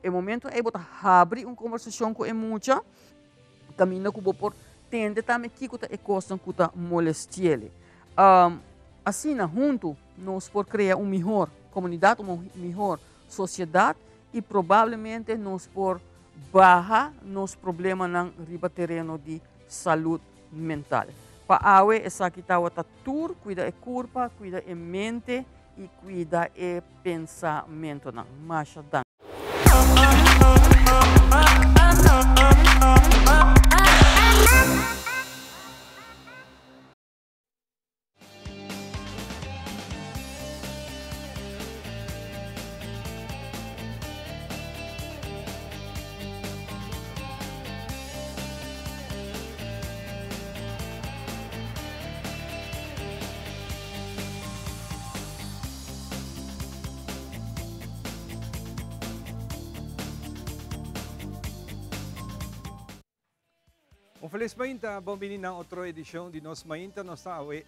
E momento é botar abre uma conversação com mucha, caminho que por tende também que kuta e costa kuta molestiele. Assim, junto, nós por criar uma melhor comunidade, uma melhor sociedade e provavelmente nós por barra nos problemas na riba terreno de saúde mental. Para awe essa que está a tur, cuida e curva, cuida e mente e cuida e pensamento na masha dan. Feliz Mainta, bem-vindo a outra edição de Nos Mainta. Nós estamos hoje,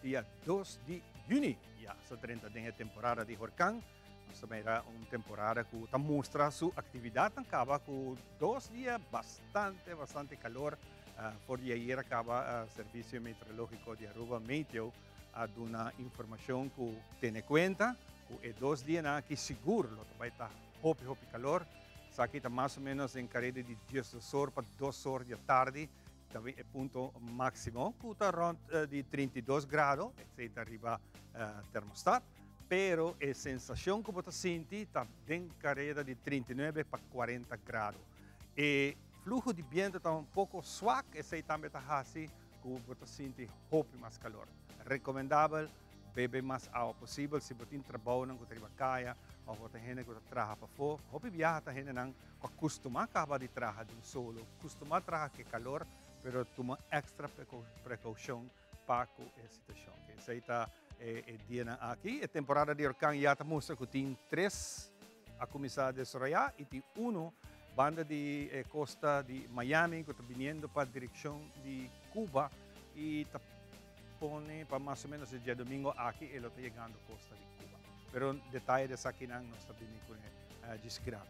dia 2 de junho. Já, essa 30 de temporada de Horcan. Nós também era uma temporada que mostra sua atividade. Acaba com 2 dias bastante calor. Por dia ayer acaba o Serviço Meteorológico de Aruba Meteo a dar uma informação que tem em conta. Que é 2 dias que seguro, vai estar hopi calor. Aqui está mais ou menos em carreira de 10 horas para 2 horas da tarde. Também é ponto máximo, que está rond de 32 graus, etc. arriba termostato. Pero a sensação que você sente está em carreira de 39 para 40 graus. E o fluxo de vento está um pouco suave, e também está assim, que você sente pouco mais calor. Recomendável beber mais água possível, se você trabalha na caia, ou você tem que trabalhar para fora. Hopi viaja ta gente nang acostuma acaba de trabalhar de um solo, acostuma a trabalhar com calor, pero toma extra precaução para a situação. Essa está dia aqui, a temporada de Orkan já está mostra que tem 3 a começar a desarrollar e tem 1 banda de costa de Miami que está vindo para a direção de Cuba e está pone para mais ou menos o dia domingo aqui e ele está chegando à costa de Cuba. Pero detalhe dessa aqui não está bem discreto.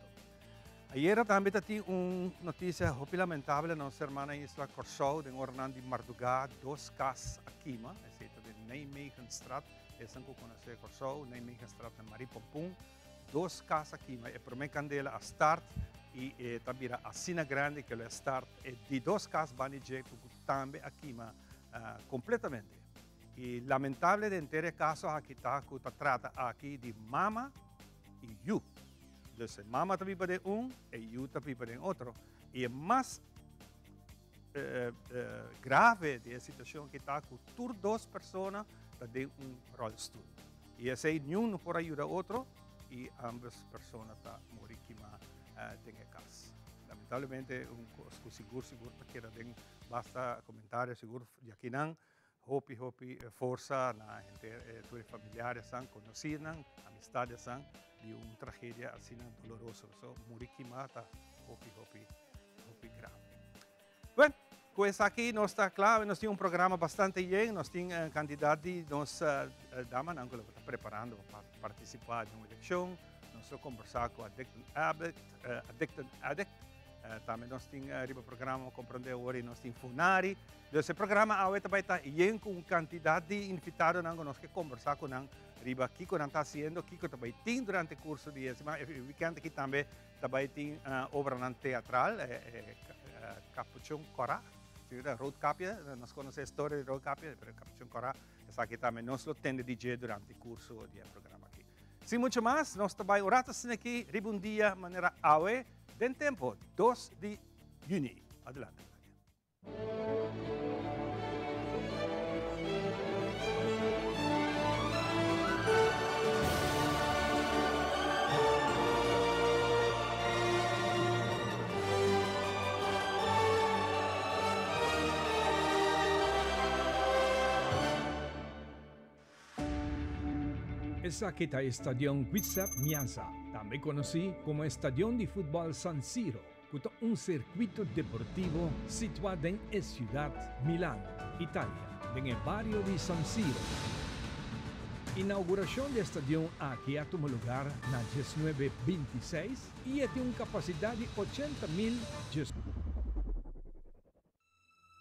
Ayer também tem uma notícia muito lamentável na nossa irmã Isla Corsou, de Ornan de Mardugá, 2 casos aqui, é de Nijmegenstraat, essa que conhece Corsou, Nijmegenstraat na Maripompum, 2 casos aqui, é para mim candela a start e também a Sina Grande que é a start, e de 2 casos van de também aqui, completamente. E lamentável de ter casos aqui tá que trata aqui de mama e yu. Então, mama também pode e yu também pode outro. E é mais grave de situação que está com tur 2 pessoas de rolstoel. E esse nenhum não pode ajudar outro e ambas pessoas estão morrendo tem caso. Lamentavelmente, seguro porque basta comentários seguro de aqui não. Hopi força na gente, tua familiares são conhecidas, amistades são de uma tragédia assim dolorosa. So, moriki mata, hopi grave. Bem, com isso aqui nós está claro, nós temos programa bastante bem, nós temos candidato de nossa dama que está preparando para participar de uma eleição, nós vamos conversar com Addicted Addict. Também nós temos o programa compreender hoje nós temos Funari. Esse programa agora vai estar com uma quantidade de invitados que nós que conversar com riba aqui que nós está fazendo aqui que também tem durante o curso de semana o weekend aqui também tem obra teatral Capuchon Cora, Road Capia, nós conhecemos a história de Road Capia, mas Capuchon Cora essa aqui também nós lo tende DJ durante o curso do programa aqui. Sem muito mais, nós também oratas aqui riba dia maneira awe den tempo 2 de junho. Adelante. Essa aqui é o Estadio Giuseppe Meazza, também conhecido como Estadio de Futebol San Siro, que é um circuito deportivo situado em Ciudad Milano, Itália, no barrio de San Siro. Inauguración del estadio aquí tuvo lugar na 1926 y tiene una capacidad de 80,000.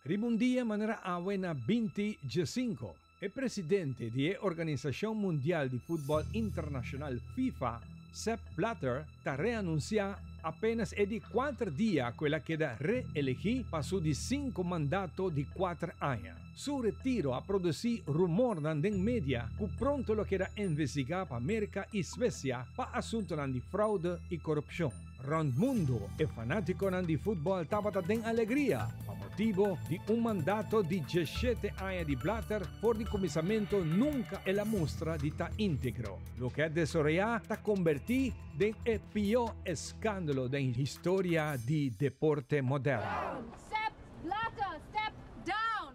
Ribundia manera buena 25. El presidente de la Organización Mundial de Fútbol Internacional FIFA, Sepp Blatter, ta reanuncia apenas de 4 días que la queda reelegir pasó de 5 mandatos de 4 años. Su retiro ha producido rumor en media que pronto lo queda investigar para América y Suecia para asuntos de fraude y corrupción. Rond mundo, el fanático de fútbol estaba en alegría, a motivo de un mandato de 17 años de Blatter por decomisamiento nunca en la muestra de ta íntegro. Lo que ha desarrollado está convertido en el peor escándalo de la historia del deporte moderno. Sepp Blatter, step down!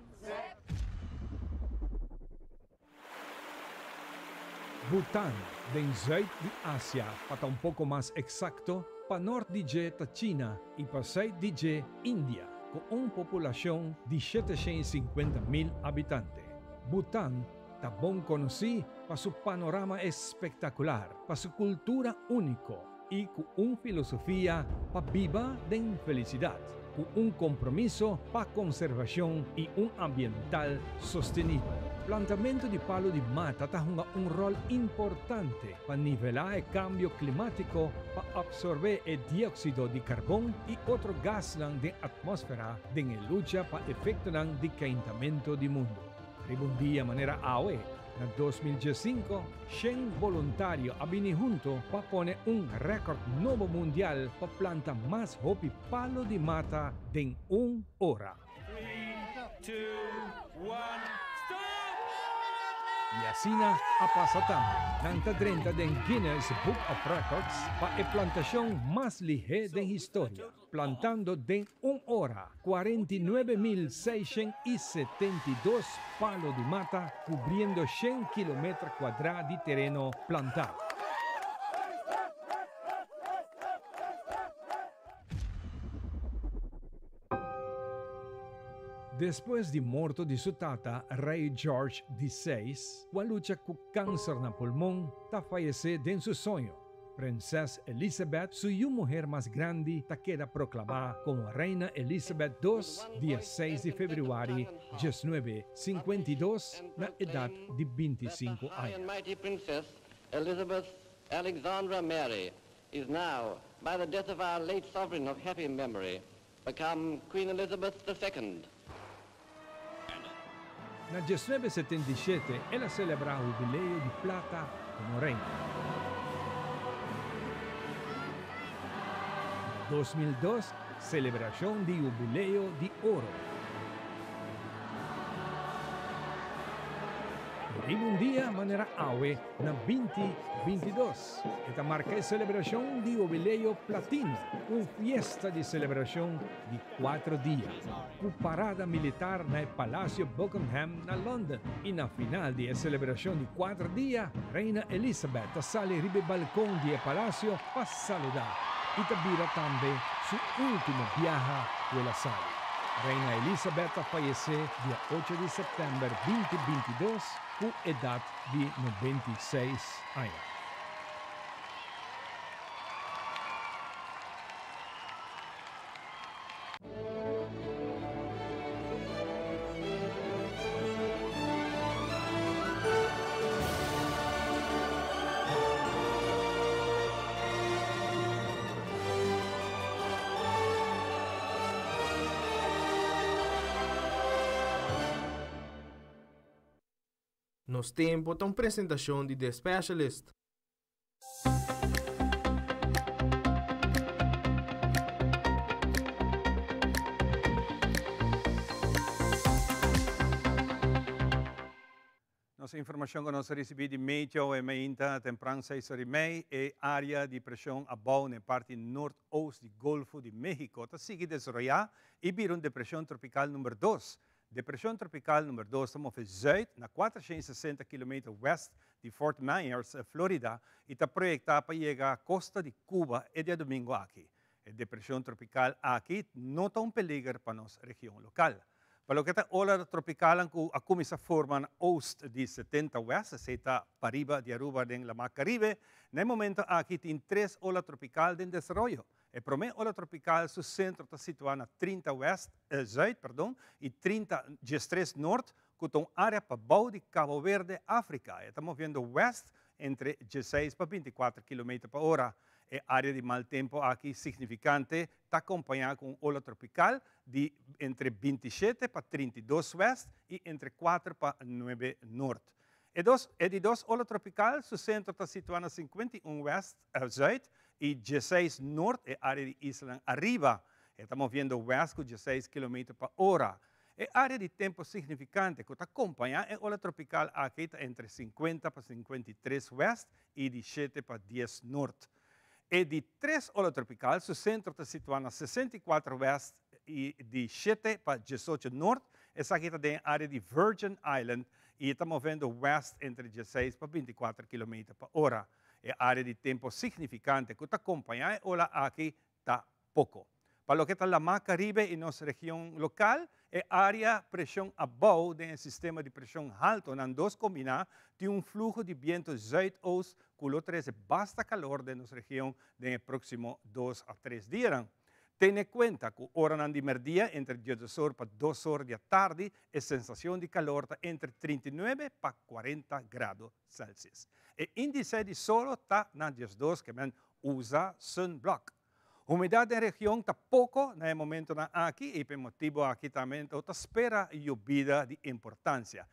Bután, en Zuid de Asia, para un poco más exacto, para norte de China y para sur de India, con una población de 750,000 habitantes. Bután está bien conocido para su panorama espectacular, para su cultura única y con una filosofía para viva de felicidad, con un compromiso para conservación y un ambiental sostenible. Plantamiento de palo de mata juega un rol importante para nivelar el cambio climático, para absorber el dióxido de carbono y otros gases de la atmósfera en la lucha para el efecto de calentamiento del mundo. Ribundia manera en 2015, 100 voluntarios han venido juntos para poner un récord nuevo mundial para plantar más hopi palo de mata en 1 hora. 3, 2, 1. Y así ha pasado también 30 del Guinness Book of Records para la plantación más ligera de la historia, plantando en 1 hora 49,672 palos de mata, cubriendo 100 kilómetros cuadrados de terreno plantado. Después de muerto de su tata, rey George XVI, la lucha con cáncer en pulmón, ta fallece en su sueño. Princesa Elizabeth, su mujer más grande, ta queda proclamada como reina Elizabeth II, día 6 de febrero de 1952, na edad de 25 años. Princess Elizabeth Alexandra Mary is now, by the death of our late sovereign of happy memory, become Queen Elizabeth II. En 1977, ella celebra el jubileo de plata como reina. En 2002, celebración de jubileo de oro. Y un día manera en 2022. Esta marca es celebración de jubileo platino, una fiesta de celebración de 4 días. Con parada militar en el Palacio Buckingham en London. Y en la final de la celebración de 4 días, Reina Elizabeth sale al balcón del palacio para saludar. Y también su último viaje de la sala. Reina Elizabeth falleció el 8 de septiembre de 2022 con edad de 96 años. Nos tempo tão apresentação de The Specialist. Nossa informação que nós recebemos de Meteo e Mainta, temprano 6 horas e meia, é área de pressão abaixo na parte norte-oeste do Golfo de México. Está seguindo desenvolver e vir uma depressão tropical número 2. Depressão tropical número 2 estamos em zuid, na 460 km oeste de Fort Myers, Florida, e está projetada para chegar à costa de Cuba e dia domingo aqui. A depressão tropical aqui não está um peligro para nossa região local. Para que ola tropical ako sa forma na oost di 70 west, sa pariba di Aruba din la Mar Caribe, na momento aqui tem 3 ola tropical din desarrollo. E prome ola tropical su centro está situado na 30 west, zuid, perdão, e 30 13 norte, com uma área para bau de Cabo Verde, África. Estamos vendo west entre 16 para 24 km por hora. E área de mal tempo aqui significante está acompanhada com ola tropical de entre 27 para 32 west e entre 4 para 9 norte. E de 2 ola tropical, su centro está situado na 51 west, zuid, e 16 norte, área de Isla Arriba. Estamos vendo west com 16 km por hora. E área de tempo significante que está acompanhada é ola tropical aqui está entre 50 para 53 west e de 7 para 10 norte. E de 3 ola tropical, su centro está situado na 64 west e de 7 para 18 norte. Essa aqui está na área de Virgin Island e estamos vendo west entre 16 para 24 km por hora. É área de tempo significante que está acompanhada, ola aqui está pouco. Para o que está na Mar Caribe e nossa região local, é área pressão abaixo do sistema de pressão alto, nas duas combinadas, tem fluxo de vento zuidoost, que lo traz bastante calor de nossa região nos próximos 2 a 3 dias. Tenha em conta que a hora de merdia, entre 18 para 2 horas da tarde, a sensação de calor está entre 39 para 40 graus Celsius. E índice de solo está na 12, que usa sunblock. Umidade da região está pouco no momento aqui e por motivo aqui também está espera llovida de importância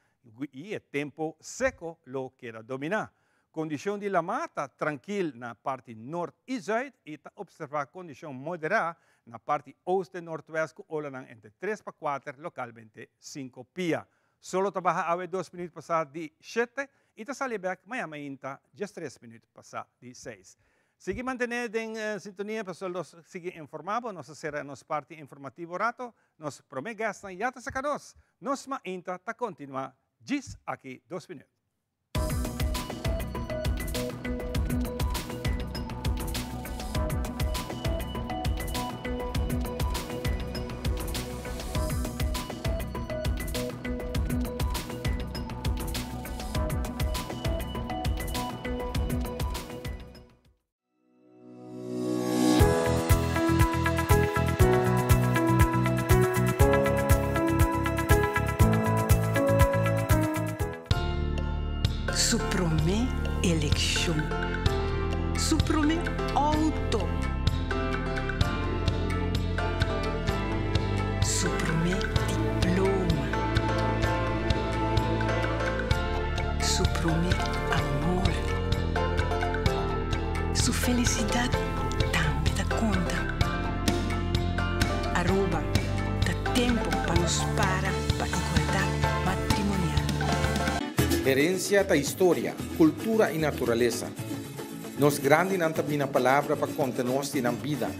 e o tempo seco lo quer dominar. Condição de la mata tranquila na parte norte e zuid e está observar condição moderada na parte oeste e noroeste com ola entre 3 para 4, localmente 5 pia. Solo trabalha a 2 minutos passar de 7 e está sali back maya-mainta 3 minutos passar de 6. Sigue mantener en sintonía para los sigue informado, nos será nos parte informativo rato, nos promegastan ya te sacados, nos mainta ta continua, gis aquí 2 minutos. Su promé elección. Su promé auto. Su promé diploma. Su promé amor. Su felicidad también da conta. Aruba da tempo para nos para igualdad matrimonial. Herencia da história, cultura e natureza. Nos grande não tem palavra para contar nós na vida.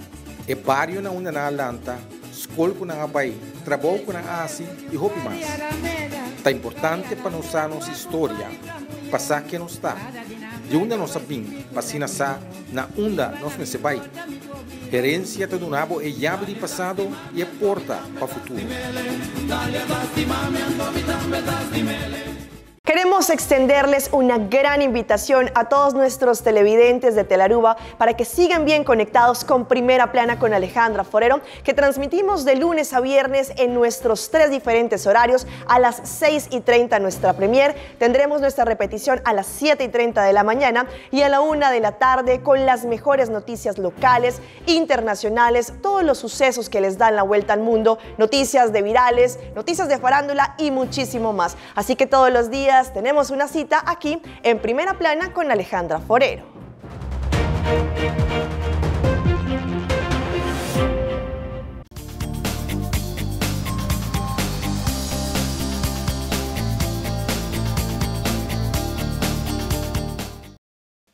É barrio na una na lanta, escola na abai, trabalho na asi e roupa mais. Tá importante para nós a nossa história, passar que nós está. De onde nós sabemos, passina sa na onda nós não se vai. Herencia do nabo é chave de passado e é porta para o futuro. Queremos extenderles una gran invitación a todos nuestros televidentes de Telaruba para que sigan bien conectados con Primera Plana con Alejandra Forero, que transmitimos de lunes a viernes en nuestros 3 diferentes horarios. A las 6:30 nuestra premier, tendremos nuestra repetición a las 7:30 de la mañana y a la 1 de la tarde con las mejores noticias locales, internacionales, todos los sucesos que les dan la vuelta al mundo, noticias de virales, noticias de farándula y muchísimo más. Así que todos los días tenemos una cita aquí en Primera Plana con Alejandra Forero.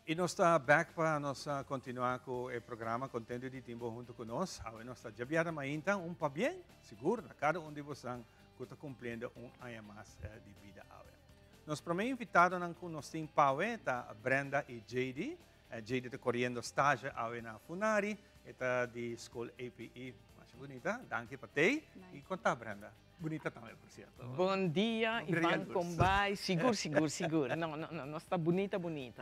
E nós está back para nós continuar com o programa Contento de Timbo junto conosco. Agora nós está Javier Mainta, pa bem, seguro, na cada um de vocês que está cumprindo ano mais de vida. Nos primeiro invitado com nós tem Paue, tá Brenda e JD. JD está correndo estágio na Funari, está de escola APE, mais bonita. Danke para te. E conta Brenda. Bonita também, por certo. Bom dia, Ivan Combay. Seguro. Não está bonita.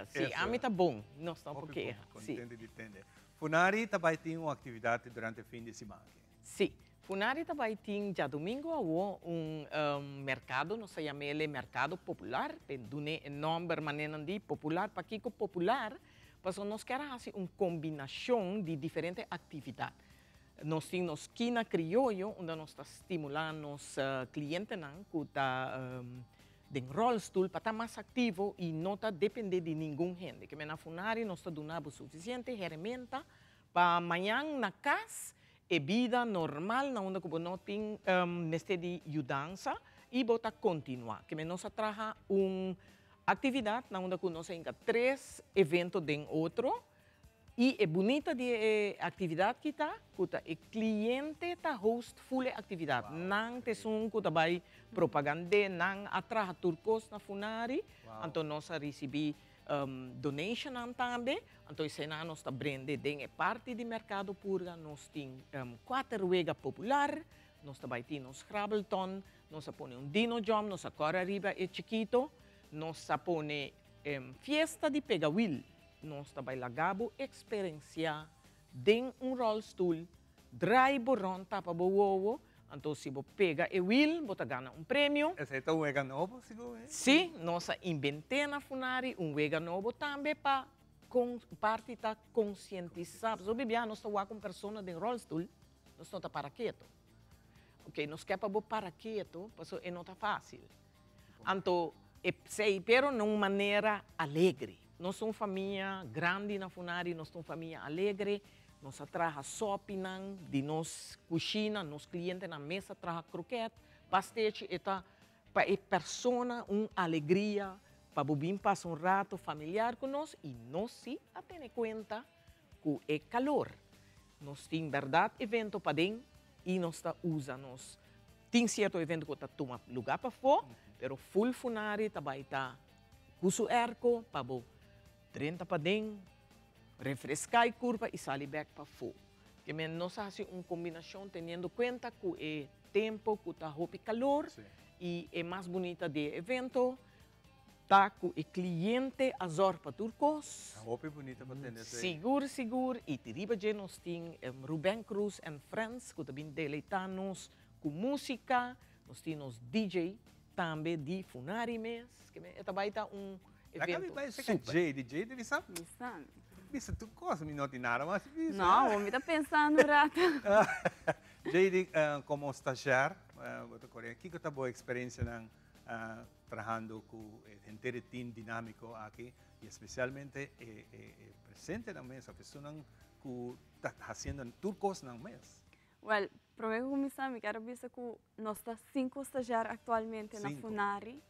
Sim, a mim está bom. Não está um pouquinho. Contente de entender. Funari também tem uma atividade durante o fim de semana. Sim. Funari também tem, já domingo, mercado, nós chamamos ele mercado popular, tem nome permanente popular, para que popular, porque nós queremos fazer uma combinação de diferentes atividades. Nós temos esquina criollo, onde nós estamos estimulando os clientes que estão de rollstool para estar mais ativo e não depender de nenhum gente. Que na Funari nós estamos dando suficiente ferramenta para amanhã na casa, é vida normal, onde não tem necessidade de mudança e botar continuar. Que nós trabalhamos uma atividade onde nós temos 3 eventos de outro e é bonita de atividade que está, o cliente está host full atividade. Não tem que vai propaganda, não atraha turcos na Funari, então nós recebemos donation também, então isso nós está brinde de parte do mercado purga, nós temos 4 ruegas popular, nós também temos Scrabbleton, nós põe dino jump, nós corre arriba é chiquito, nós põe fiesta de pegawil, nós também lagabo experiencia de rollstool, drive ron tapa bowo. Então, se você pega e will, você ganha prêmio. Esse é um wega novo, seguro? Sim, nós inventamos na Funari um wega novo também para parte da conscientizar. So, bebia, nós estamos com pessoas de rollstool, nós estamos para quieto. Ok, nós queremos para quieto, porque não está fácil. Então, sei, pero de uma maneira alegre. Nós somos família grande na Funari, nós somos família alegre. Nós trabalhamos shopping, de nós cozinha, nos clientes na mesa trabalham croquete, pastete, para a pessoa uma alegria, para bobin passar rato familiar com nós e nós sim a ter conta que é calor. Nós temos verdade evento para dentro e nós usamos. Tem certo evento que está toma lugar para fora, pero full Funari também está cuso erco para 30 para dentro. Refrescar a curva e sair back para fora. Que nós fazemos uma combinação tendo em conta que é tempo que está roupa calor e é mais bonita de evento. Tá com o cliente azor para turcos. A roupa é bonita para atender. Seguro. E teriba de nós temos Ruben Cruz and Friends que também deleitam-nos com música. Nós temos DJ também de Funari mês. Que também está um evento super. DJ deve saber. Bisa tu cosa mi noti nada, mas bisa. Não, me está pensando rato. JD, como estagiário, aqui que está boa experiência trabalhando com gente de team dinâmico aqui e especialmente presente na mesa, pessoas que está fazendo turcos na mesa. Well, primeiro começar, me quero dizer que nós estamos 5 estagiários atualmente na Funari.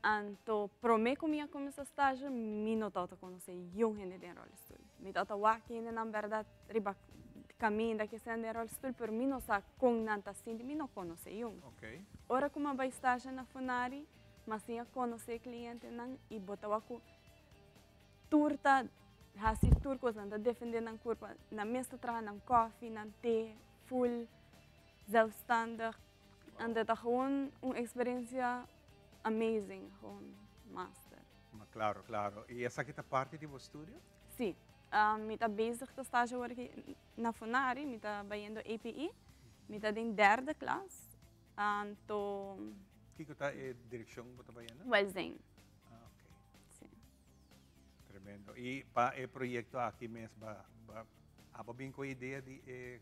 Então, primeiro que eu comecei a estágio, eu não estava conhecendo nenhum gente de rollstool. Eu estava aqui, na verdade, riba caminho daqui sendo de rollstool, mas eu não estava com nada assim, eu não conhecia nenhum. Ora, como eu estágio na Funari, mas eu conheci cliente e botava com turta, assim, turcos, defendendo a curva, na mesa trabalhando na coffee, na té, full, zelfstandig. En dat is gewoon uma experiência amazing, gewoon master. Claro. E essa aqui está parte do estúdio? Sim. Eu estou bezig de stage aqui na Funari, eu estou fazendo API, eu estou em 3ª classe. Então... Que está a direção que está fazendo? Welzijn. Ok. Sim. Tremendo. E para o projeto aqui mesmo, há bem com a ideia de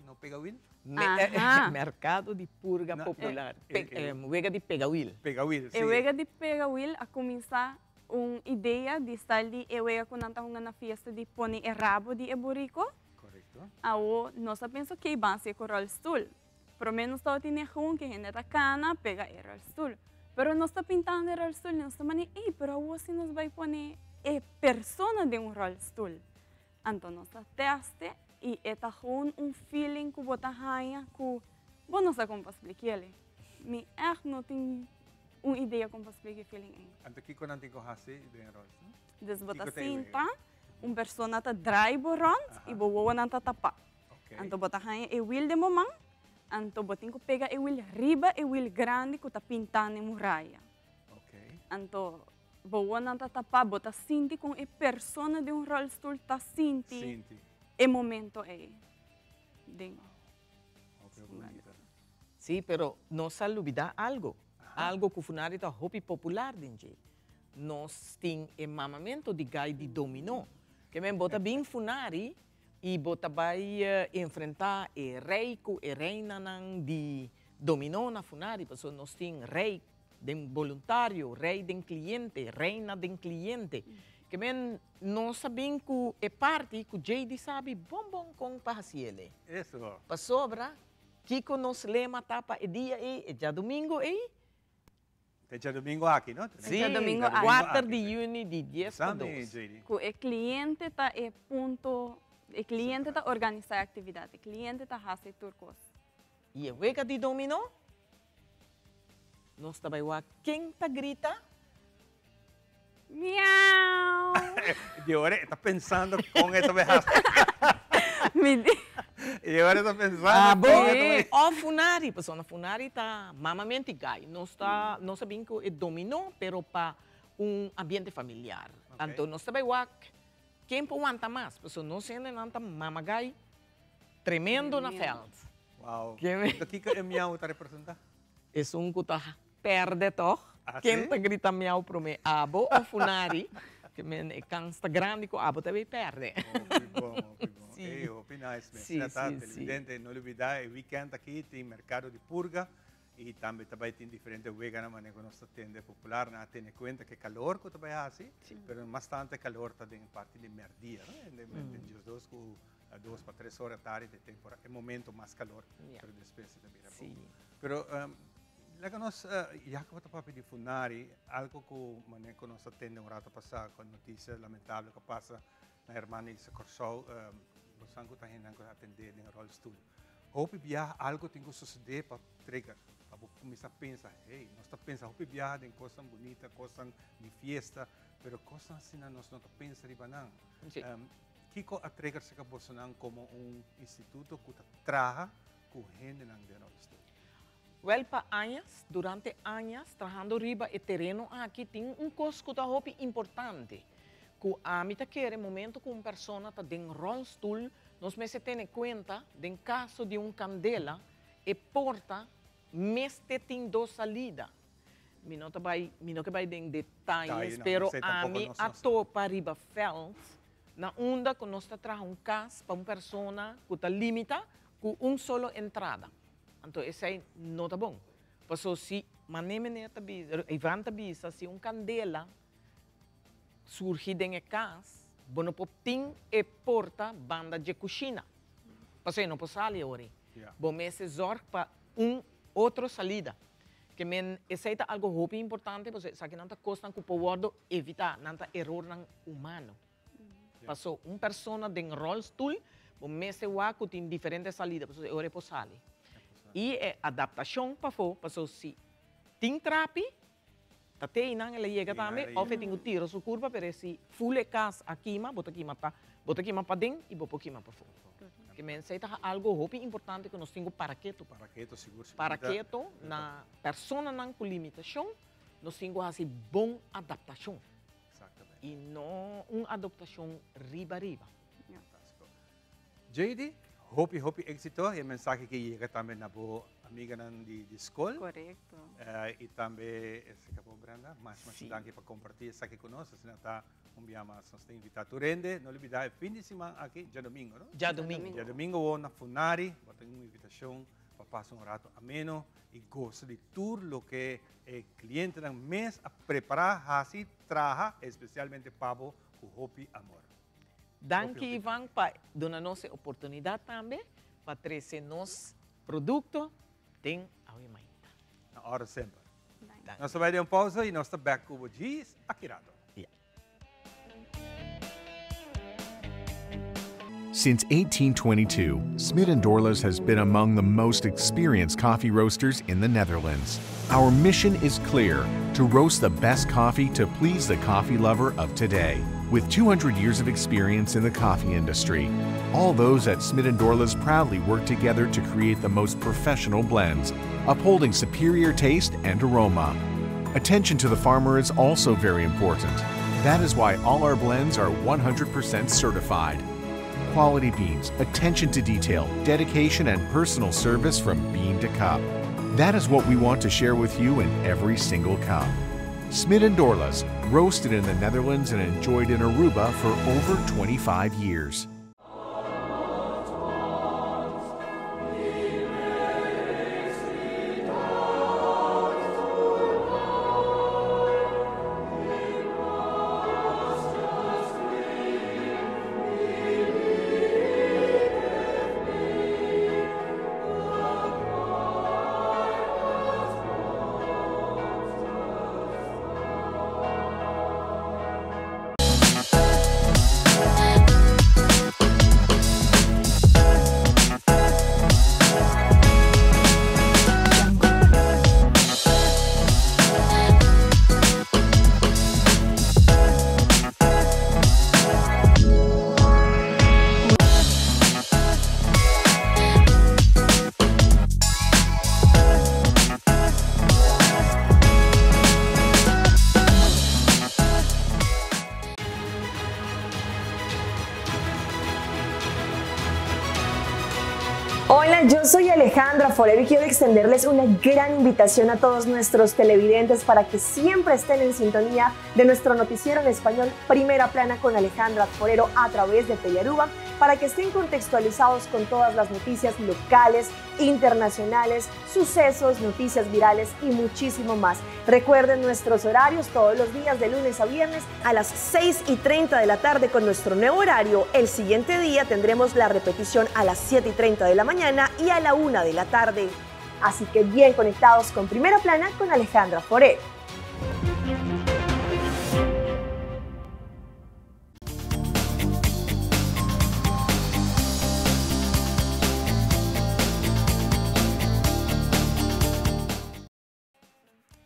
no pegawil? Mercado de purga popular. Wega de pegawil. Pegawil, sim. O wega de pegawil a começar uma ideia de estar de wega quando estamos na festa de pôr o rabo de eborico. Correto. Nós pensamos que vamos ser com o rollstool. Pelo menos está tendo que a gente está cana, pega o rollstool. Pero nós está pintando o rollstool, nós estamos dizendo, pero assim nós vai pôr a pessoa de rollstool. Então, nós teste e é gewoon feeling que você ganha que você não sabe como explicar ele. Mas echt não tenho uma ideia como explicar o feeling. Então, o que você tem que fazer de rollstool? Então, você senta, uma pessoa está drive rond e você não está tapado. Então, você ganha o wheel de momento, Anto botin ko pega e will riba e will grande ko ta pintane muraya. Ok. Anto boa nanta tapa bota sinti com e persona de rolstoel ta sinti. Sinti. E momento é. Ding. Ok, bonita. Sí, pero no se olvida algo. Algo que funari ta hobby popular dinje. Nós tem mamamento de gai de dominó. Que men bota bem funari e bota vai enfrentar e rei ku e reina nang di dominó na funari. Porque nós tem rei den voluntário, rei den cliente, reina den cliente. Que men não sabem que é parte que o JD sabe bom com paciele. Isso. Para sobra, Kiko nos lema tapa e dia e já domingo e Tem já domingo aqui, não? sim, já domingo 4 de junho de 10 para 2. Que o cliente tá e ponto, o cliente tá organizar a atividade, o cliente tá fazer turcos. E a vega de dominó, nós também lá quem tá grita? Miau! E agora está pensando com essa berraça. E agora está pensando com essa O funari, pessoal, na funari tá mamamente gai. Nós sabemos que é dominó, pero para ambiente familiar. Okay. Então, nós também lá quem aguanta mais, pessoal, nós ainda não tá mamagai tremendo na feld. Uau. Que Então, que é miau está representando? É que tá perde toch. Quem tá grita miau pro me abo o funari, que men é cansta grande que abo também perde. Que bom. Sim. Ei, opinais, Sim, televidente, não olvidar, o weekend aqui tem mercado de purga e também tem diferentes veganas, mas que nossa tenda popular, não tem conta que calor que também assim, mas bastante calor também em parte de merdia, tem os dois com 2 para 3 horas da tarde de temporada, é momento mais calor para a espécie também. Sim. Pero Like nós, já que eu papi de funari, algo que nós atende rato passado com notícia lamentável que passa na irmã Ilse Corsou, nós sangue está indo atender em rolstool. Hope via algo tem que suceder para trigger, para começar a pensar, hey, nós está pensando, hope via em coisas bonitas, coisas de festa, pero coisas assim nós não pensa riba não. Kiko a trigger se cabosanang como instituto que traga com gente não de rolstool. Well, para anos, durante anos, trabajando riba e terreno aqui, tem costo que importante. Que a mim quer momento que uma pessoa está em rolstool, nós me se tem conta, em caso de candela, e porta, tem 2 salidas. Eu não vai em detalhes, pero a mim a topa riba felt, na onda que nós está trazendo caso para uma pessoa que está limita com solo entrada. Então, esse aí não está bom. Porque se Ivan tabisa, se candela surge em casa, não pode e porta banda de cozinha. Porque não pode sair agora. Bom, mas zorg para outra salida. Que esse é algo muito importante, porque isso aqui não está costando que pode evitar, não está erro humano. Porque uma pessoa em rolstool, bom, mas o tem diferentes salidas, porque agora pode sair. E é adaptação para se tem trapi, tá não ele chega também, ou tem o tiro sua curva, para se full cas aqui, bota aqui para dentro e bota aqui para fora. Que mensaita algo muito importante que nós temos paraqueto. Paraqueto na persona não com limitação, nós temos assim bom adaptação. Exatamente. E não uma adaptação riba. JD, hope êxito. E a mensagem que chega também na boa amiga de escola. Correto. E também, essa que é Brenda, mas danke para compartilhar isso aqui conosco. Se não está, nós temos invitado a Rende. Não olvidar, fim de semana aqui, já domingo, não? Já domingo. Já domingo, na Funari, tem uma invitação para passar rato ameno e gosto de tudo o que o cliente do mês a preparar, assim, traga, especialmente para o Hopi Amor. Danke, Ivan, para dar nossa oportunidade também para trazer nosso produto tem a mãe. Na hora sempre. Nós vamos dar uma pausa e nós estamos back com o Gis Akirado. Since 1822, Smit & Dorlas has been among the most experienced coffee roasters in the Netherlands. Our mission is clear: to roast the best coffee to please the coffee lover of today. With 200 years of experience in the coffee industry, all those at Smit & Dorlas proudly work together to create the most professional blends, upholding superior taste and aroma. Attention to the farmer is also very important. That is why all our blends are 100% certified. Quality beans, attention to detail, dedication, and personal service from bean to cup. That is what we want to share with you in every single cup. Smit & Dorlas, roasted in the Netherlands and enjoyed in Aruba for over 25 years. Hola, yo soy Alejandra Forero y quiero extenderles una gran invitación a todos nuestros televidentes para que siempre estén en sintonía de nuestro noticiero en español Primera Plana con Alejandra Forero a través de Telearuba, para que estén contextualizados con todas las noticias locales, internacionales, sucesos, noticias virales y muchísimo más. Recuerden nuestros horarios todos los días de lunes a viernes a las 6:30 de la tarde con nuestro nuevo horario. El siguiente día tendremos la repetición a las 7:30 de la mañana y a la 1 de la tarde. Así que bien conectados con Primera Plana con Alejandra Forero.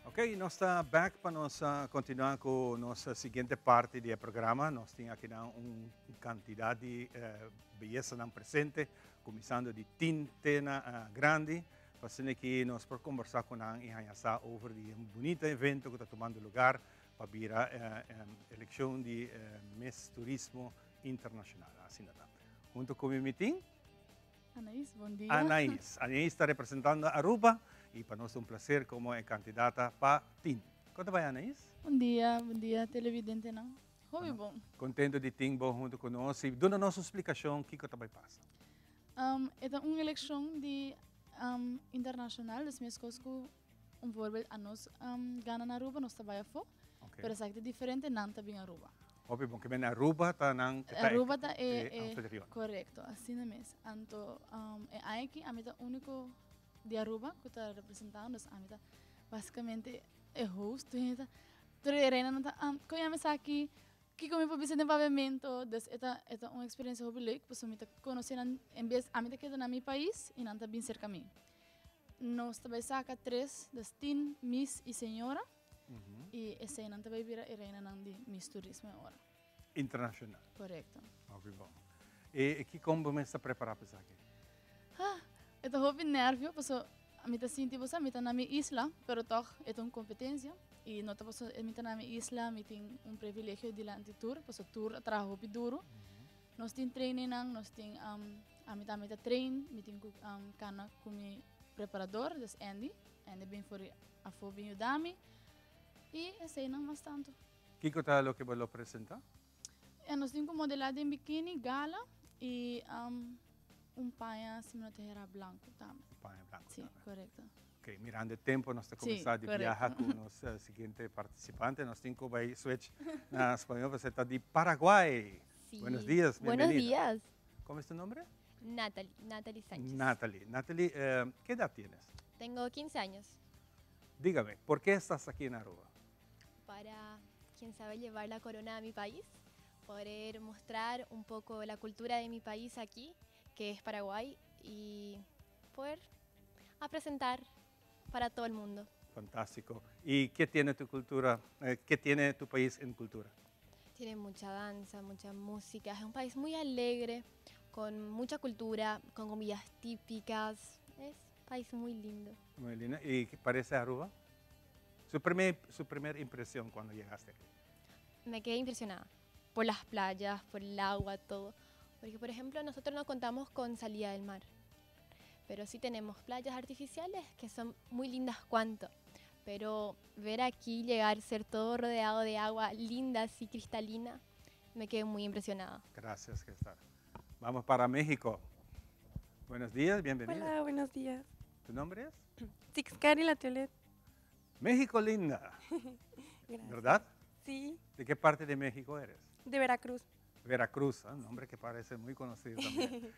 Ok, nós está back para nós continuar com nossa seguinte parte do programa. Nós temos aqui uma quantidade de beleza não presente, começando de Tintena Grande, passando aqui nós por conversar com a Inhanhasa over um bonito evento que está tomando lugar para virar a eleição de Miss Turismo Internacional. Assim está. Junto com o meeting, Anaís, bom dia. Anaís está representando a Aruba. E para nós é um prazer como é candidata para TIN. Como vai, Anaís? Bom dia, televidente não. Hobby bom. Contento de TIN bom junto conosco. E dando a nossa explicação, o que vai passar? É uma eleição de internacional, das minhas coisas que voorbeeld a nós ganhar na Aruba, nós trabalhamos fora, mas é diferente, não também Aruba. Óbvio, porque vem Aruba está na Aruba está anfitrião. Correto, assim mesmo. Então, é aqui a meta único de Aruba que está representando, a meta basicamente é host, então reina não tá, conhece aqui que como para visitar pavimento, é uma experiência hobby leuk, pois me tá conhecendo em vez a meta que é na meu país e não tá bem cerca a mim. Nós também saca 3 das Teen, Miss e Senhora, e essa não também vira a reina não de Miss Turismo agora. Internacional. Correto. Óbvio bom. E que como você está preparado para isso aqui? Estou hobby nervio, pois a mim tá sentindo você, mim tá na minha isla, pero toch é uma competência e não tá pois mim tá na minha isla, mim tem privilégio de lá tour, pois o tour atrás hobby duro. Nós tem training nós tem a mim tá train, mim tem cana com mi preparador, das Andy bem for a fobia dami e esse não mais tanto. Que é o que você apresentar? Nós tem modelado em biquíni, gala e paia similar terra branco também. Paia branco. Sim, correto. Ok, mirando o tempo, nós estamos começando a viajar com o nosso seguinte participante. Nós temos que switch na espanhol. Você está de Paraguai. Sí. Buenos días, bienvenida. Buenos días. ¿Cómo es tu nombre? Natalie Sánchez. Natalie, ¿qué edad tienes? Tengo 15 años. Dígame, ¿por qué estás aquí en Aruba? Para, quién sabe, llevar la corona a mi país poder mostrar un poco la cultura de mi país aquí, que es Paraguay, y poder presentar para todo el mundo. Fantástico. ¿Y qué tiene tu cultura, qué tiene tu país en cultura? Tiene mucha danza, mucha música, es un país muy alegre, con mucha cultura, con comidas típicas, es un país muy lindo. Muy lindo. ¿Y qué parece Aruba? Su primera impresión cuando llegaste aquí. Me quedé impresionada por las playas, por el agua, todo. Porque, por ejemplo, nosotros no contamos con salida del mar, pero sí tenemos playas artificiales que son muy lindas cuanto. Pero ver aquí llegar, ser todo rodeado de agua linda, así cristalina, me quedé muy impresionada. Gracias, Cristal. Vamos para México. Buenos días, bienvenida. Hola, buenos días. ¿Tu nombre es? Tixcari Latiolet. México linda. Gracias. ¿Verdad? Sí. ¿De qué parte de México eres? De Veracruz. Veracruz, un nombre que parece muy conocido también.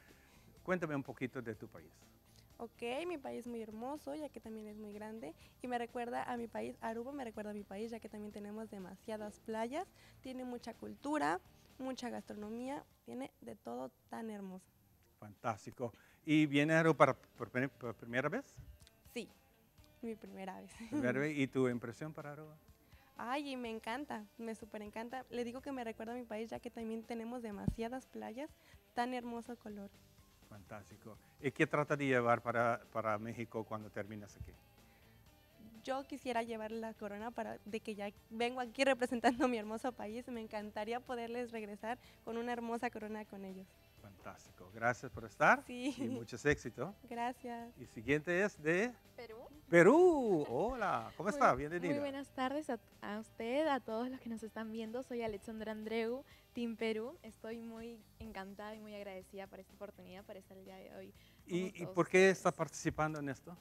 Cuéntame un poquito de tu país. Ok, mi país es muy hermoso, ya que también es muy grande, y me recuerda a mi país, Aruba me recuerda a mi país, ya que también tenemos demasiadas playas, tiene mucha cultura, mucha gastronomía, tiene de todo tan hermoso. Fantástico. ¿Y viene a Aruba por primera vez? Sí, mi primera vez. Primera vez. ¿Y tu impresión para Aruba? Ay, y me encanta, me súper encanta. Le digo que me recuerda a mi país, ya que también tenemos demasiadas playas, tan hermoso color. Fantástico. ¿Y qué trata de llevar para México cuando terminas aquí? Yo quisiera llevar la corona de que ya vengo aquí representando mi hermoso país. Me encantaría poderles regresar con una hermosa corona con ellos. Fantástico. Gracias por estar. Sí. Y muchos éxitos. Gracias. Y siguiente es de Perú. Perú. Hola. ¿Cómo está? Bienvenida. Muy buenas tardes a usted, a todos los que nos están viendo. Soy Alexandra Andreu, Team Perú. Estoy muy encantada y muy agradecida por esta oportunidad, por estar el día de hoy. ¿Y por qué está participando en esto?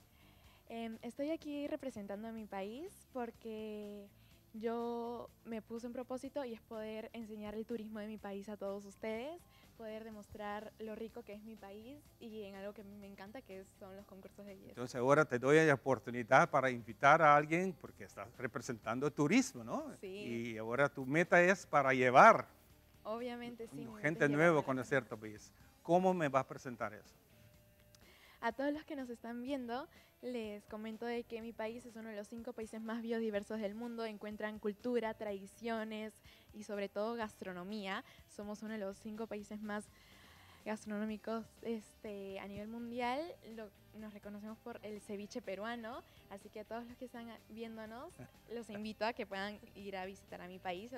Estoy aquí representando a mi país porque yo me puse un propósito y es poder enseñar el turismo de mi país a todos ustedes, poder demostrar lo rico que es mi país y en algo que me encanta, que son los concursos de belleza. Entonces ahora te doy la oportunidad para invitar a alguien porque estás representando turismo, ¿no? Sí. Y ahora tu meta es para llevar Obviamente, sí. gente nueva a conocer tu país. ¿Cómo me vas a presentar eso? A todos los que nos están viendo, les comento de que mi país es uno de los 5 países más biodiversos del mundo. Encuentran cultura, tradiciones y sobre todo gastronomía. Somos uno de los 5 países más gastronómicos a nivel mundial. Nos reconocemos por el ceviche peruano, así que a todos los que están viéndonos, los invito a que puedan ir a visitar a mi país.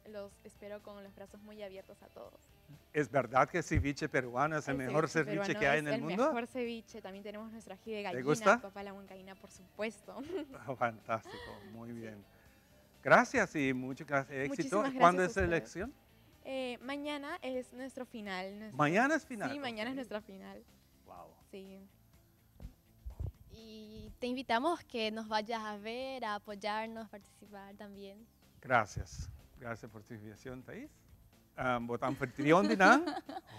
Los espero con los brazos muy abiertos a todos. ¿Es verdad que el ceviche peruano es el mejor ceviche que hay en el mundo? El mejor ceviche. También tenemos nuestra ají de gallina, ¿Te gusta? papa a la huancaína, por supuesto. Fantástico, muy bien. Gracias y muchas gracias. Éxito. Muchísimas gracias. ¿Cuándo es la elección? Mañana es nuestro final. ¿Mañana es final? Sí, mañana es nuestra final. Wow. Sí. Y te invitamos que nos vayas a ver, a apoyarnos, participar también. Gracias. Gracias por tu invitación, Thais. Bot anfitrión de nan,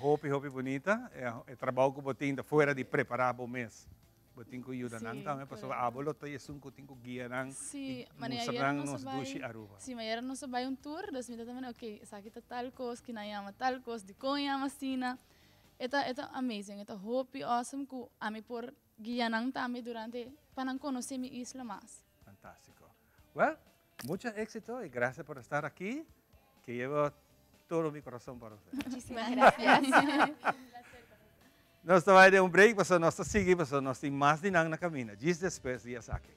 hopi bonita. Trabajo com botin da fora de preparar bom mês. Botin ko yuda nan também passou abolo to yesun ko tinko guia nan. Sí, maneira nos dushi Aruba. Sí, maneira nos vai tour, das mita também, ok, aqui tá tal coisa, que nayama tal coisa, de konhama sina. Eta amazing, eta hopi awesome ko ami por guia nan também durante para conhecer mi isla más. Fantástico. Well, mucho éxito y gracias por estar aquí, que llevo todo mi corazón para usted. Muchísimas gracias. Nós vai dar break, mas nós seguimos, nós temos mais de na caminho. Diz depois de aqui.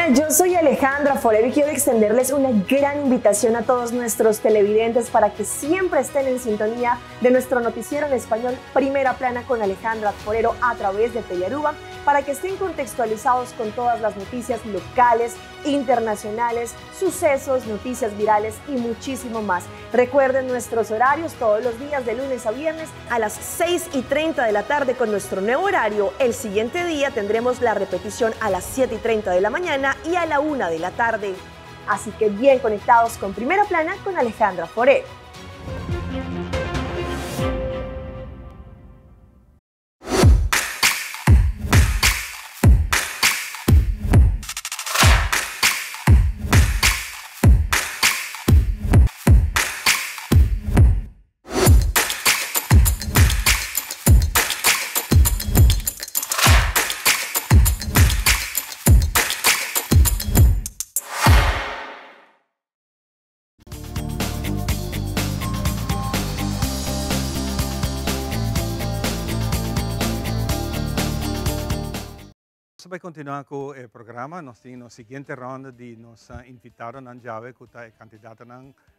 Hola, yo soy Alejandra Forero y quiero extenderles una gran invitación a todos nuestros televidentes para que siempre estén en sintonía de nuestro noticiero en español Primera Plana con Alejandra Forero a través de Telearuba, para que estén contextualizados con todas las noticias locales, internacionales, sucesos, noticias virales y muchísimo más. Recuerden nuestros horarios todos los días de lunes a viernes a las 6:30 de la tarde con nuestro nuevo horario. El siguiente día tendremos la repetición a las 7:30 de la mañana y a la 1 de la tarde. Así que bien conectados con Primera Plana con Alejandra Forero. Vai continuar com o programa. Nós temos na seguinte ronda de nos invitaram na Jave que é candidata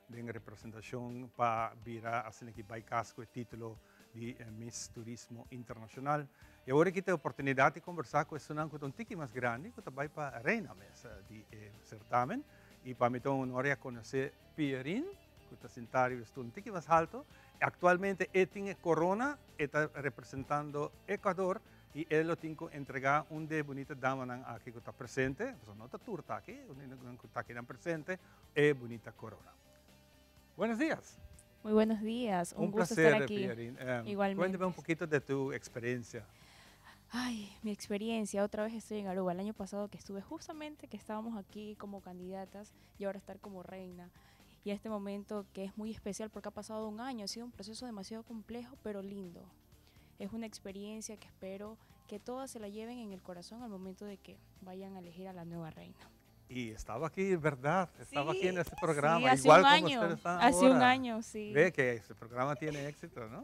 de representação para virar assim que vai casco o título de Miss Turismo Internacional. E agora que tem a oportunidade de conversar com esse nome que é um tique mais grande, que vai para a reina mesa de certamen. E para mim é uma honra conhecer Pierin, que está sentado e um tique mais alto. Atualmente ele tem corona, está representando Equador. Y él lo tiene que entregar de bonita dama aquí que está presente, pues no está turta aquí, que está aquí presente, es bonita corona. Buenos días. Muy buenos días, un gusto placer, estar aquí. Pierin. Igualmente. Cuéntame un poquito de tu experiencia. Ay, mi experiencia, otra vez estoy en Aruba. El año pasado que estuve justamente, que estábamos aquí como candidatas y ahora estar como reina. Y este momento que es muy especial porque ha pasado un año, ha sido un proceso demasiado complejo, pero lindo. Es una experiencia que espero que todas se la lleven en el corazón al momento de que vayan a elegir a la nueva reina. Y estaba aquí, ¿verdad? Estaba aquí en este programa, sí, hace igual un como año, ustedes están hace ahora. un año, sí. Ve que este programa tiene éxito, ¿no?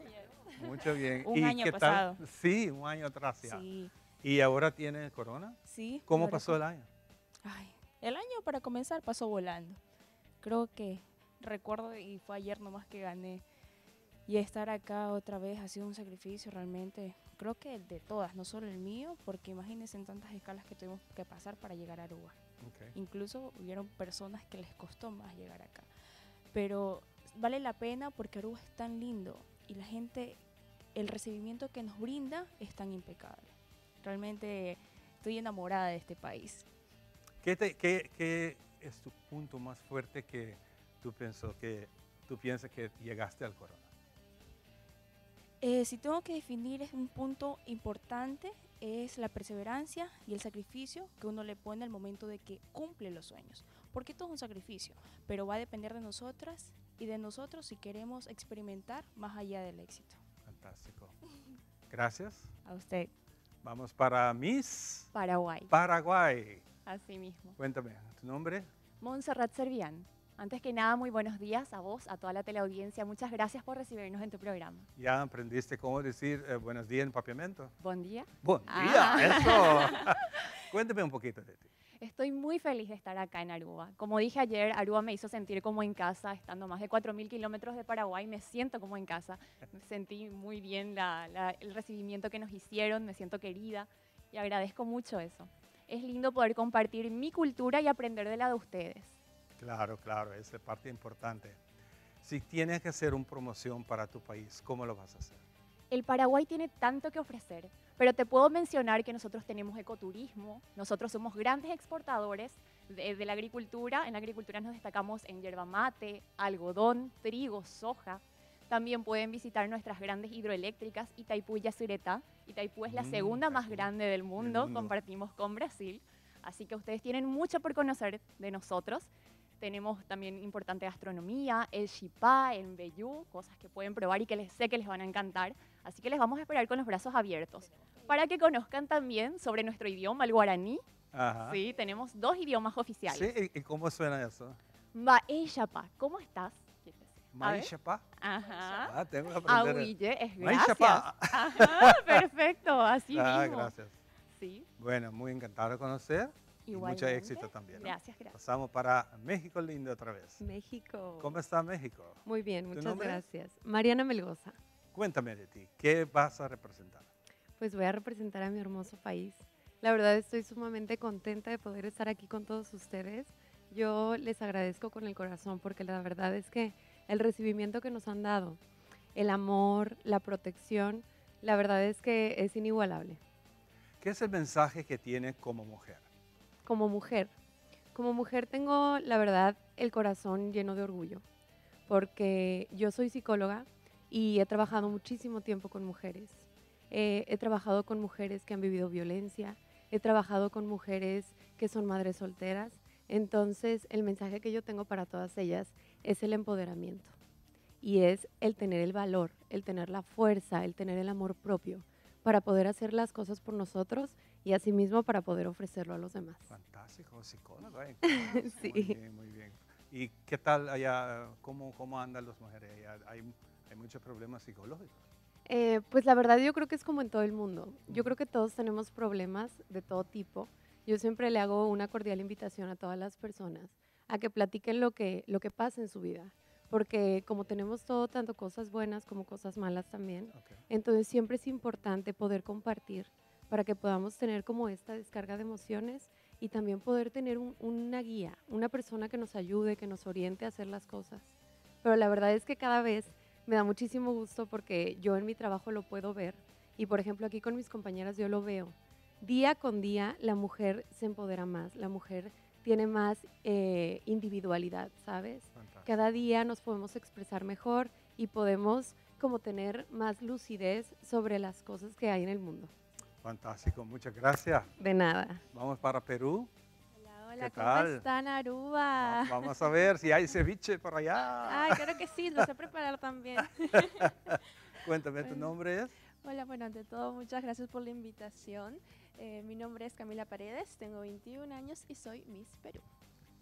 Mucho bien. Un ¿Y año qué pasado. tal? Sí, un año atrás ya. Sí. ¿Y ahora tiene corona? Sí. ¿Cómo ahora pasó el año? Ay, el año para comenzar pasó volando. Creo que recuerdo y fue ayer nomás que gané. Y estar acá otra vez ha sido un sacrificio realmente, creo que el de todas, no solo el mío, porque imagínense en tantas escalas que tuvimos que pasar para llegar a Aruba. Okay. Incluso hubieron personas que les costó más llegar acá. Pero vale la pena porque Aruba es tan lindo y la gente, el recibimiento que nos brinda es tan impecable. Realmente estoy enamorada de este país. ¿Qué es tu punto más fuerte que tú piensas que llegaste al corona? Si tengo que definir un punto importante, es la perseverancia y el sacrificio que uno le pone al momento de que cumple los sueños. Porque todo es un sacrificio, pero va a depender de nosotras y de nosotros si queremos experimentar más allá del éxito. Fantástico. Gracias. A usted. Vamos para Miss Paraguay. Paraguay. Así mismo. Cuéntame, ¿tu nombre? Montserrat Servián. Antes que nada, muy buenos días a vos, a toda la teleaudiencia. Muchas gracias por recibirnos en tu programa. ¿Ya aprendiste cómo decir buenos días en papiamento? Buen día. Buen día, eso. Cuéntame un poquito de ti. Estoy muy feliz de estar acá en Aruba. Como dije ayer, Aruba me hizo sentir como en casa, estando a más de 4.000 kilómetros de Paraguay, me siento como en casa. Me sentí muy bien el recibimiento que nos hicieron, me siento querida y agradezco mucho eso. Es lindo poder compartir mi cultura y aprender de la de ustedes. Claro, claro, esa es parte importante. Si tienes que hacer una promoción para tu país, ¿cómo lo vas a hacer? El Paraguay tiene tanto que ofrecer, pero te puedo mencionar que nosotros tenemos ecoturismo, nosotros somos grandes exportadores de la agricultura. En la agricultura nos destacamos en yerba mate, algodón, trigo, soja. También pueden visitar nuestras grandes hidroeléctricas, Itaipú y Yacyretá. Itaipú es la segunda más grande del mundo, compartimos con Brasil. Así que ustedes tienen mucho por conocer de nosotros. Tenemos también importante gastronomía, el chipá, el mbejú, cosas que pueden probar y que sé que les van a encantar. Así que les vamos a esperar con los brazos abiertos. Para que conozcan también sobre nuestro idioma, el guaraní. Ajá. Sí, tenemos 2 idiomas oficiales. Sí, ¿y cómo suena eso? Maishapa, ¿cómo estás? Maishapa. Ajá. Ah, tengo que aprender. Ahuille es Maishapa. gracias. Ajá, perfecto, así mismo. Gracias. Sí. Bueno, muy encantado de conocer. Y mucho éxito también. Gracias, gracias. Pasamos para México lindo otra vez. México. ¿Cómo está México? Muy bien, ¿Tu muchas nombre es? gracias. Mariana Melgoza. Cuéntame de ti, ¿qué vas a representar? Pues voy a representar a mi hermoso país. La verdad estoy sumamente contenta de poder estar aquí con todos ustedes. Yo les agradezco con el corazón porque la verdad es que el recibimiento que nos han dado, el amor, la protección, la verdad es que es inigualable. ¿Qué es el mensaje que tienes como mujer? Como mujer tengo, la verdad, el corazón lleno de orgullo, porque yo soy psicóloga y he trabajado muchísimo tiempo con mujeres. He trabajado con mujeres que han vivido violencia, he trabajado con mujeres que son madres solteras. Entonces, el mensaje que yo tengo para todas ellas es el empoderamiento y es el tener el valor, el tener la fuerza, el tener el amor propio para poder hacer las cosas por nosotros y asimismo para poder ofrecerlo a los demás. Fantástico, psicóloga. Sí. Muy bien, muy bien. ¿Y qué tal allá? ¿Cómo andan las mujeres allá? ¿Hay muchos problemas psicológicos? Pues la verdad yo creo que es como en todo el mundo. Yo creo que todos tenemos problemas de todo tipo. Yo siempre le hago una cordial invitación a todas las personas a que platiquen lo que pasa en su vida. Porque como tenemos todo, tanto cosas buenas como cosas malas también, entonces siempre es importante poder compartir para que podamos tener como esta descarga de emociones y también poder tener una guía, una persona que nos ayude, que nos oriente a hacer las cosas. Pero la verdad es que cada vez me da muchísimo gusto porque yo en mi trabajo lo puedo ver y por ejemplo aquí con mis compañeras yo lo veo. Día con día la mujer se empodera más, la mujer tiene más individualidad, ¿sabes? Fantástico. Cada día nos podemos expresar mejor y podemos como tener más lucidez sobre las cosas que hay en el mundo. Fantástico, muchas gracias. De nada. Vamos para Perú. Hola, ¿Qué ¿cómo tal? están, Aruba? Vamos a ver si hay ceviche por allá. Ay, claro que sí, lo sé preparar también. Cuéntame, ¿tu nombre es? Hola, bueno, ante todo, muchas gracias por la invitación. Mi nombre es Camila Paredes, tengo 21 años y soy Miss Perú.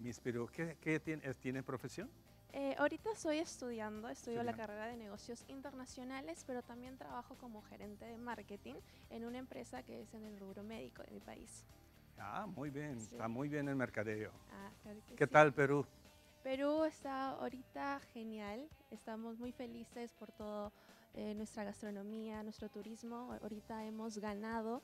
Miss Perú, ¿qué tiene profesión? Ahorita estoy estudio la Estudiando. carrera de negocios internacionales, pero también trabajo como gerente de marketing en una empresa que es en el rubro médico de mi país. Ah, muy bien, Sí. está muy bien el mercadeo. Ah, claro que ¿Qué sí. tal Perú? Perú está ahorita genial, estamos muy felices por todo nuestra gastronomía, nuestro turismo. Ahorita hemos ganado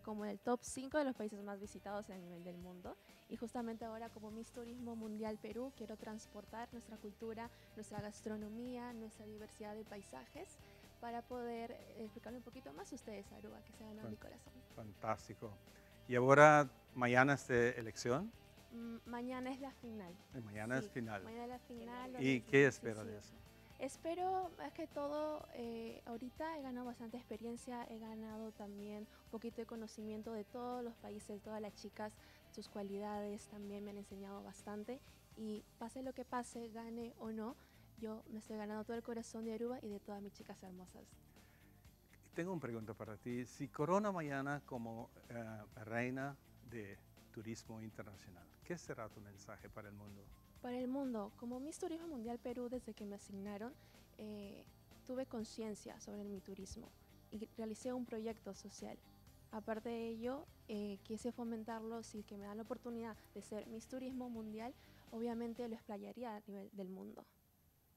como el top 5 de los países más visitados a nivel del mundo y justamente ahora como Miss Turismo Mundial Perú quiero transportar nuestra cultura, nuestra gastronomía, nuestra diversidad de paisajes para poder explicarle un poquito más a ustedes, Aruba, que se ha ganado mi corazón. Fantástico. Y ahora, mañana es de elección. Mañana es la final. Mañana Sí, es final. Mañana es la final. ¿Y qué espera de eso? Espero más que todo, ahorita he ganado bastante experiencia, he ganado también un poquito de conocimiento de todos los países, todas las chicas, sus cualidades también me han enseñado bastante y pase lo que pase, gane o no, yo me estoy ganando todo el corazón de Aruba y de todas mis chicas hermosas. Tengo una pregunta para ti. Si corona mañana como reina de turismo internacional, ¿qué será tu mensaje para el mundo? Para el mundo, como Miss Turismo Mundial Perú, desde que me asignaron, tuve conciencia sobre mi turismo y realicé un proyecto social. Aparte de ello, quise fomentarlo, si que me dan la oportunidad de ser Miss Turismo Mundial, obviamente lo explayaría a nivel del mundo.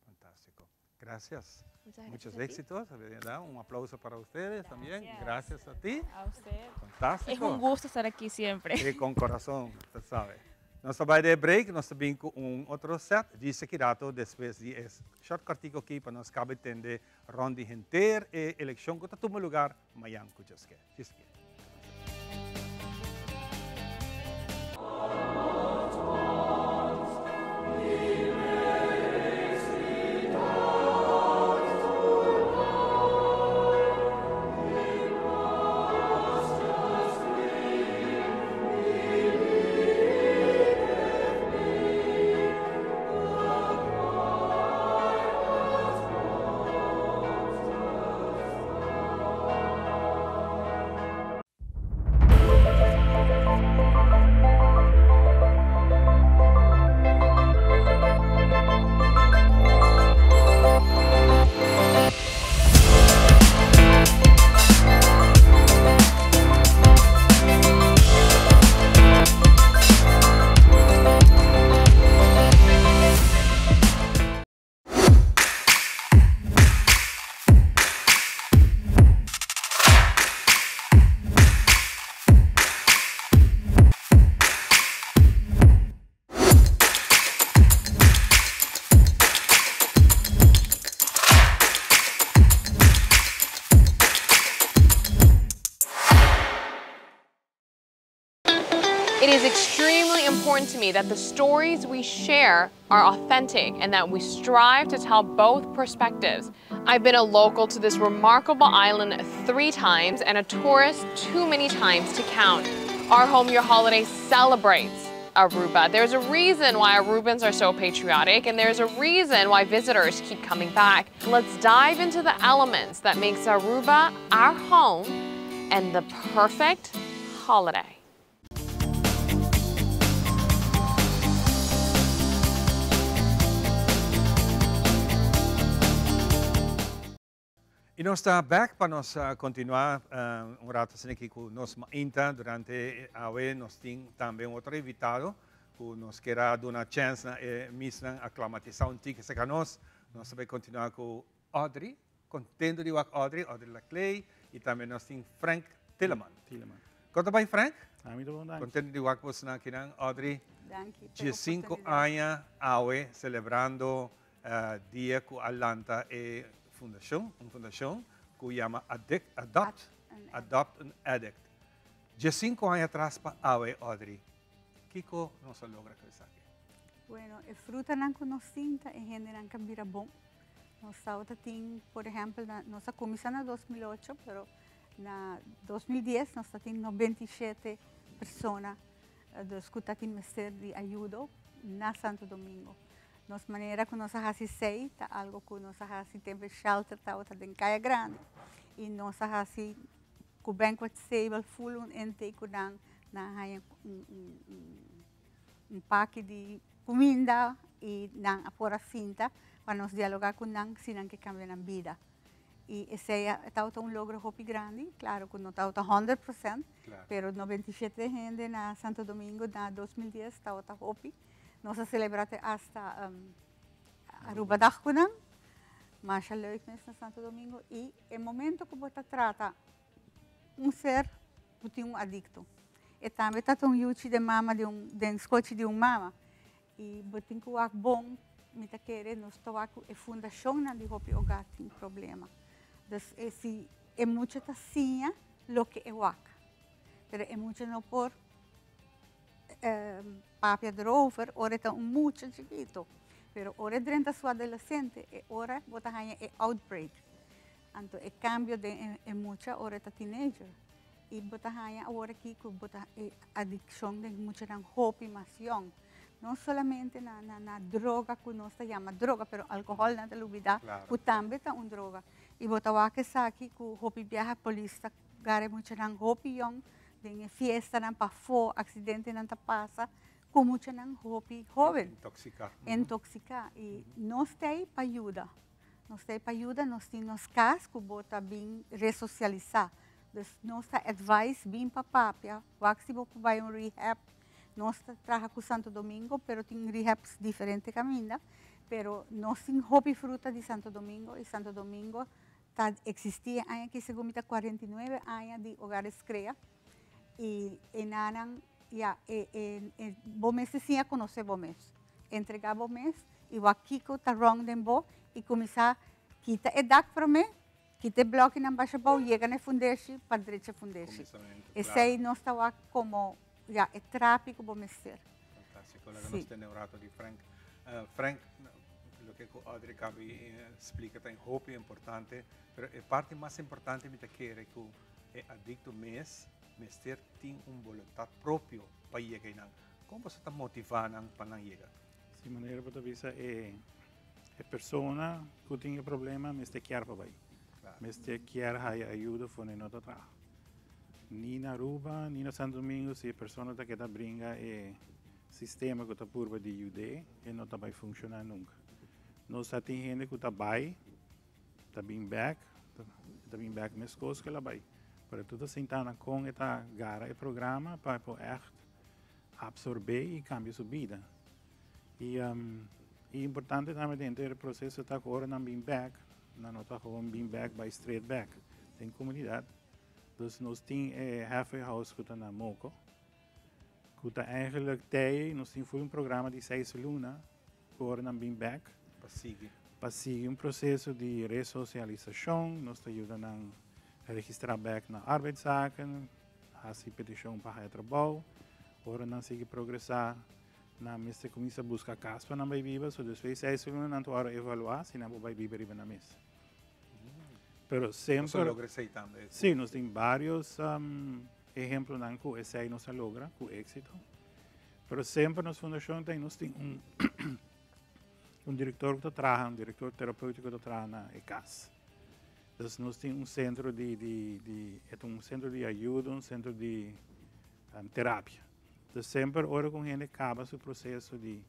Fantástico. Gracias. Muchas Muchos gracias a ti. éxitos. ¿Verdad? Un aplauso para ustedes también. Gracias a ti. A usted. Fantástico. Es un gusto estar aquí siempre. Sí, com coração, você sabe. Nós vai de break, nós também com outro set de Sekirato, depois de short artigo aqui para nós cabe entender ronde inteira e eleição que está todo lugar, amanhã com Jessica. It is extremely important to me that the stories we share are authentic and that we strive to tell both perspectives. I've been a local to this remarkable island 3 times and a tourist too many times to count. Our Home Your Holiday celebrates Aruba. There's a reason why Arubans are so patriotic, and there's a reason why visitors keep coming back. Let's dive into the elements that makes Aruba our home and the perfect holiday. E nós está back para nós continuar rato aqui com nós ainda durante a vez nós temos também outro invitado que nos quer dar uma chance na missa aclimatização tique se nós vamos continuar com Audrey, contento de ver Audrey Laclay e também nós temos Frank Tilleman. Conta bem Frank? Muito bom, dank. Contento de ver você aqui Audrey. Danke. 5 anos awe celebrando dia com Atlanta e uma fundação que chama Adopt and Addict. De 5 anos atrás para Audrey, o que nós logra com isso aqui? Bueno, a fruta não conhecida e gente não cambia bom. Nós temos, por exemplo, nossa comissão em 2008, mas na 2010 nós temos 97 pessoas que têm mestre de ajuda na Santo Domingo. Nossa maneira que nós fazemos algo que nós fazemos tempo shelter está em Caia Grande e nós fazemos com banquet table full intake um pack de comida e na fora cinta para nós dialogar com nang sinang que cambia na vida. E esse é logro muito grande, claro que não está 100%, mas 97 gente na Santo Domingo na 2010 está hopi. Nós celebramos hasta Aruba Dakunan, mas leuk na Santo Domingo e no momento que você trata ser que tem adicto. E também está yuchi de mama de escote de mama e você tem que ser bom, me tá querer nós estamos a fundação de hopi ogar tem problema. Então esse é muito tacinha lo que é waka, pero é muito não por papia drover, ora está muito chiquito, pero ora dentro sua adolescente e ora bota hanya é outbreak. Então é cambio de é muita ora está teenager e bota hanya ora aqui que bota adicção de muita não hopimação. Não somente na droga que nós chama droga, pero álcool na telubida, que também é uma droga. E bota o que aqui que o hopi viaja polícia, gare muito não hopião de fiesta não para fora, acidente não passa, como muita não hopi jovem. Intoxicar. E nós temos para ajuda. Nós temos para ajuda, nós temos casos que bota bem ressocializar. Nós temos advice bem para papia, se você vai rehab. Nós trabalhamos com Santo Domingo, pero tem rehabs diferentes caminhos. Pero nós temos hopi fruta de Santo Domingo e Santo Domingo existia aqui segundo 49 anos de hogares CREA. E nanan bom mês sim a conhecer bom mês, entregar bom mês e o aqui que está wrong den bo e começar kita edak para mim, kita bloco na baixa bom chega na fundeixe para direita fundeixe. Esse aí nós está como é tráfico bom mês ser. Fantástico, nós temos rato de Frank. Frank, o que o Audrey Cabi explica tem hope importante, mas a parte mais importante me quer que é adicto mês Mester tem vontade própria para chegar. Como você está motivando para chegar? De maneira que você é pessoa que tem problema, mas quer para vai. Mas quer ajuda para não trabalhar. Nem na Aruba, nem na Santo Domingo, se a pessoa que está brinca é sistema que está por de ajuda e não vai funcionar nunca. Nós temos gente que está bem, está bem back mas coisas que ela vai. Para tudo sentar com esta gara e programa para poder absorver e cambiar sua vida. E é importante também dentro do processo estar agora na being back, não está com being back by straight back. Tem comunidade. Então nós temos halfway house que está na Moco, que está eigenlijk nós temos um programa de 6 lunas agora na being back. Para seguir processo de ressocialização, nós está ajudando registrar back na arbeidszaken, als die petition para trabalho, Ora não sigue progressar, na mesa começa a buscar casa para não vai viver, so depois é isso que não hora evaluar se não vai viver na mesa. Pero sempre Você logra isso também. Sim, nós temos vários exemplos que esse aí não se logra com êxito. Pero sempre nas fundações nós temos um diretor que trabalha, um diretor terapêutico que trabalha na ECAS. Então nós temos um centro um centro de ajuda, um centro de terapia. Então sempre ora com gente acaba o processo de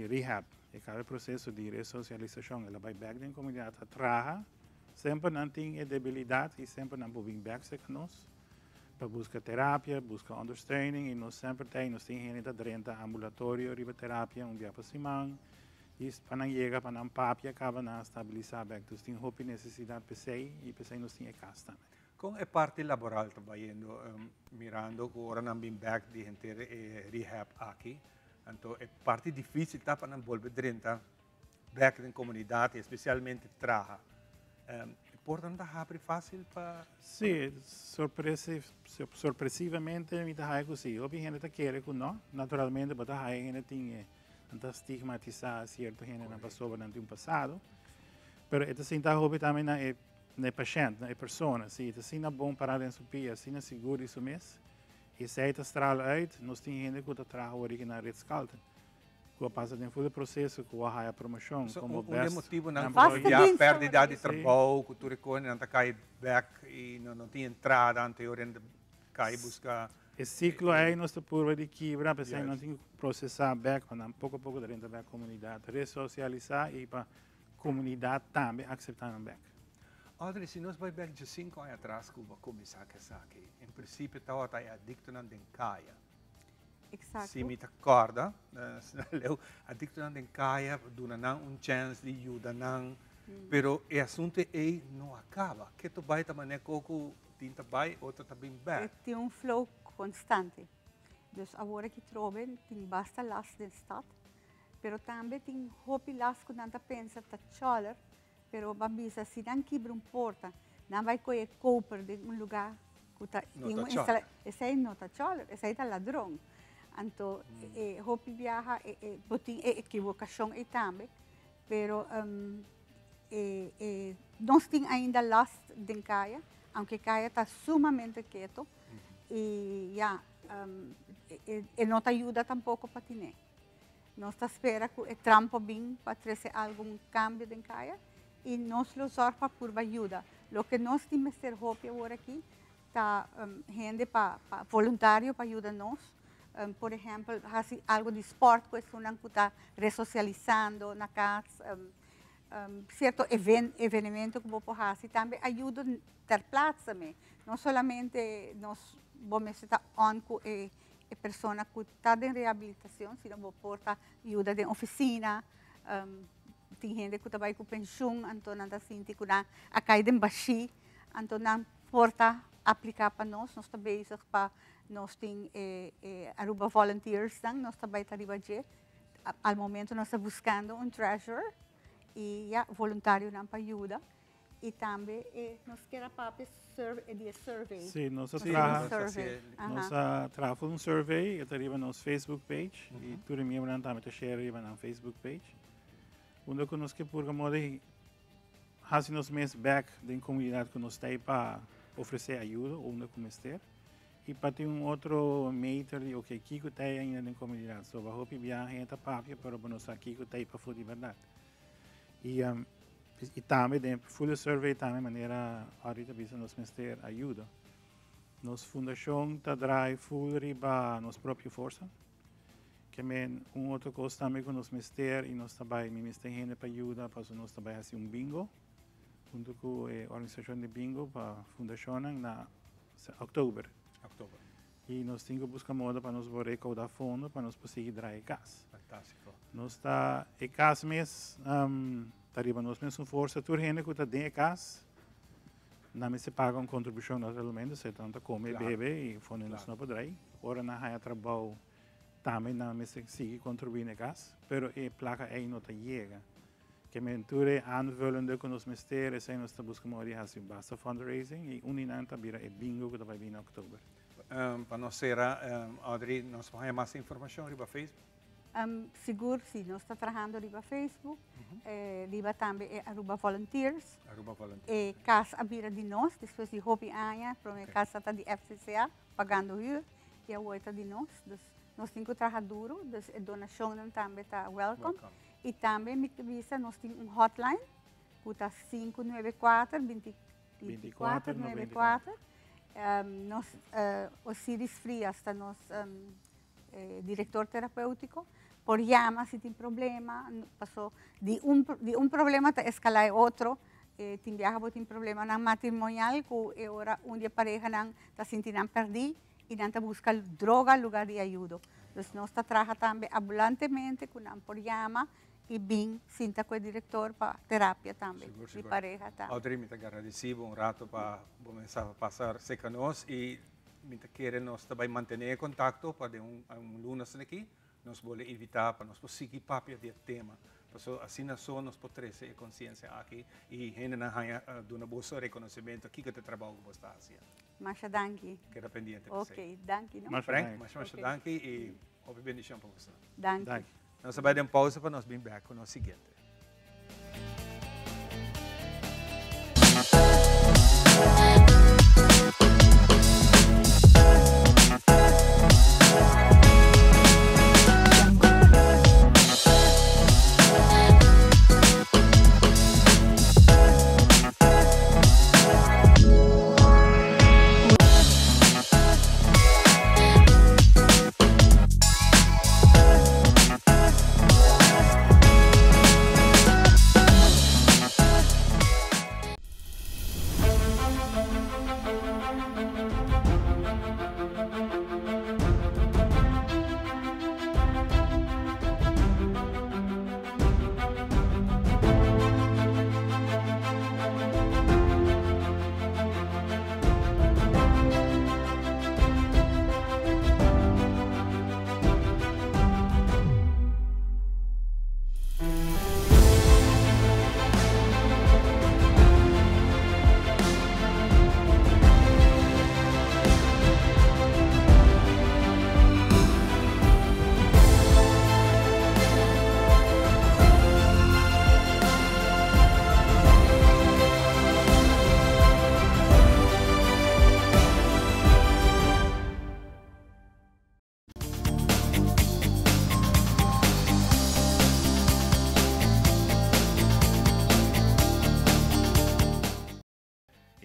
rehab, acaba o processo de ressocialização, ela vai back na comunidade, trabalha, sempre não tem debilidade e sempre não pode vir back com nós. Para buscar terapia, buscar understanding, e nós sempre temos gente dentro do ambulatório, riboterapia, dia para semana, e para não chegar para não papia, acaba não estabilizar bem. Então, tem roupa necessidade para si, e para si nós temos casa também. Com a parte laboral trabalhando, mirando que agora não vem back de gente rehab aqui, então é parte difícil para não volver dentro back na comunidade, especialmente trabalho. Portanto, é fácil para... Sim, surpresivamente, me dá raiva assim. Houve gente que quer que não, naturalmente, mas a gente tem que estigmatizar certo gente na pessoa durante um passado. Mas é assim, houve também na paciente, na pessoa, assim, assim é bom parar em sua pia, assim é seguro isso mesmo. E se está estrala out, nós temos gente que trabalha original Red Skelton. Que passa em todo o processo, que a promoção, como best... motivo não a perda de trabalho, que tu reconhece, não cai back e não tem entrada anterior, cai buscar... Esse ciclo aí nós estamos por de quebra, para não tem que processar back, para pouco a pouco dentro da comunidade, ressocializar e para a comunidade também aceitar back. Audrey, se nós vamos back de 5 anos atrás, que vamos começar aqui, em princípio, estava adicto na dencaia. Exato. Se me acorda, adicto na dencaia, dona chance de ajudar, pero o assunto aí não acaba. Que tu vai também coco tinta vai, outro também back. Tem um flow constante. Dus agora que trobem, tem basta las de stad, pero também tem hopi las que não pensa tá choler, pero bambisa se não quebra porta, não vai coger cooper de lugar que tá esse aí não tá choler, esse aí tá ladrão. Então, hopi viaja, botin equivocação aí também, pero nós temos ainda las de caia, aunque caia está sumamente quieto e não te ajuda tampouco para tirar. Nós espera que o trampo bem para trazer algum cambio de caia e nós lo sorfa por ajuda. Lo que nós temos que ter hopi agora aqui, tá gente para voluntário para ajudar nós. Por exemplo, algo de esporte, que está ressocializando na casa, certo evento que vou fazer, também ajuda a ter plaats também. Não somente nós vamos estar com a pessoa que está em reabilitação, se não vou portar ajuda de oficina, tem gente que trabalha com pensão, então não está sentindo que a caída em baixo, então não porta aplicar para nós também para nós temos Aruba Volunteers, nós também estamos ao momento nós estamos buscando um treasurer e voluntário para ajuda. E também nós queremos fazer survey. Sim, nós trabalhamos survey, está arriba no Facebook page, e tudo o membro também está share na Facebook page. Onde que nós queremos fazer nos meses back da comunidade que nós temos para oferecer ajuda, onde começar. E para ter outro meter de que Kiko tem ainda na comunidade. So, vou pedir gente papia para nós aqui que tem para fazer verdade. E também dentro full survey também maneira ahorita bisa nós ter ajuda. Nos fundação tá drive full riba nos própria força. Que outro coisa também que nós ter e nós também me tem gente para ajuda para nós também fazer bingo. Junto com a organização de bingo para a fundação na outubro. E nós temos que buscar moda para nós recaudar fundo para nós conseguir dar casa. Fantástico. Nós está em casa mesmo, arriba nós mesmo força, tudo gente que está dentro de casa, não se paga uma contribuição naturalmente, se tanto come, bebe e fundo nós não podemos. Ora na há trabalho também não se sigue contribuir na casa, pero a placa aí não chega. Que menture aanvullende que nós mesteren, nós estamos buscando moda de basta fundraising e uninanta vira bingo que vai vir em outubro. Para nós será, Audrey, nós vamos mais informação riba Facebook? Seguro, sim, nós estamos trabalhando riba Facebook, riba também é Aruba Volunteers. Aruba Volunteers. E casa abira de nós, depois de Hopi Anha, para a casa está de FCCA, pagando o e a outra de nós. Nós temos que trabalhar duro, a donação também está welcome. E também, me avisa, nós temos hotline, que está 594-2494. Nós, Osiris Frias, está nosso diretor terapêutico, por llama se tem problema, passou de problema a escalar outro, tem viaja tem problema na matrimonial, que agora dia pareja não está sentindo perdido e não está buscando droga lugar de ajuda. Então nós está trabalhando também ambulantemente com por llama e bem sinta com o diretor para terapia também de pareja também. Audrey, me agradecido rato para começar a passar se conosco e me querer nós também manter contato para lunes aqui, nós podemos evitar para nós seguir papel de tema. Assim nós podemos ter consciência aqui e gente não ganha de um bom reconhecimento aqui que o trabalho que você está fazendo. Masha danke. Queda pendiente. Ok, danke. Frank, masha danke e houve bendição para você. Danke. Nós vamos dar uma pausa para nós vir back com o seguinte.